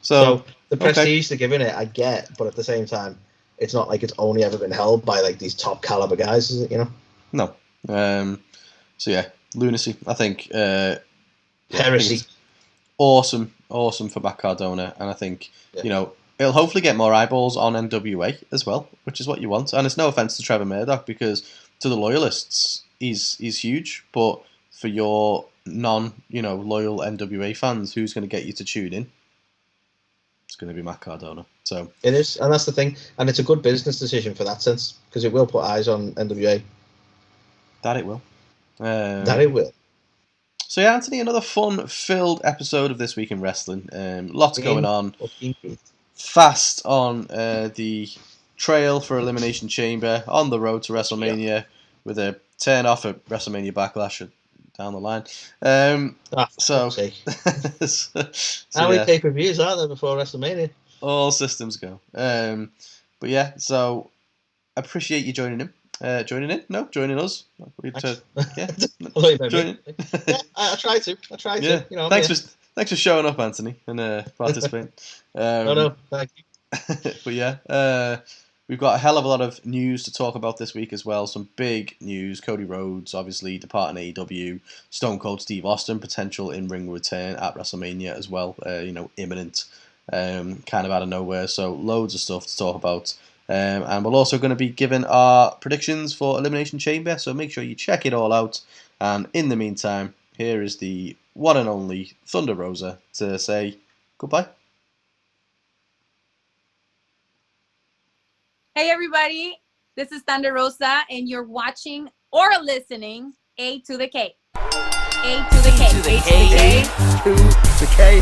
So the prestige they're giving it, I get, but at the same time, it's not like it's only ever been held by these top caliber guys, is it? No. So yeah, lunacy. I think heresy. I think awesome for Matt Cardona, and I think it'll hopefully get more eyeballs on NWA as well, which is what you want. And it's no offense to Trevor Murdoch, because to the loyalists, he's huge. But for your loyal NWA fans, who's going to get you to tune in? It's going to be Matt Cardona. So it is, and that's the thing. And it's a good business decision for that sense, because it will put eyes on NWA. That it will. That it will. So yeah, Anthony, another fun-filled episode of This Week in Wrestling. Lots going on. Fast on the trail for Elimination Chamber, on the road to WrestleMania, with a turn off at WrestleMania Backlash down the line. How many pay-per-views are there before WrestleMania? All systems go. But yeah, so appreciate you joining in. Joining us. Yeah, I try to. Yeah. Thanks for showing up, Anthony, and participating. No, thank you. But yeah, we've got a hell of a lot of news to talk about this week as well. Some big news. Cody Rhodes, obviously, departing AEW. Stone Cold Steve Austin, potential in-ring return at WrestleMania as well. Imminent. kind of out of nowhere. So loads of stuff to talk about. And we're also going to be giving our predictions for Elimination Chamber, so make sure you check it all out. And in the meantime, here is the one and only Thunder Rosa to say goodbye. Hey everybody, this is Thunder Rosa, and you're watching or listening A to the K. A to the K. A to the K. A to the K.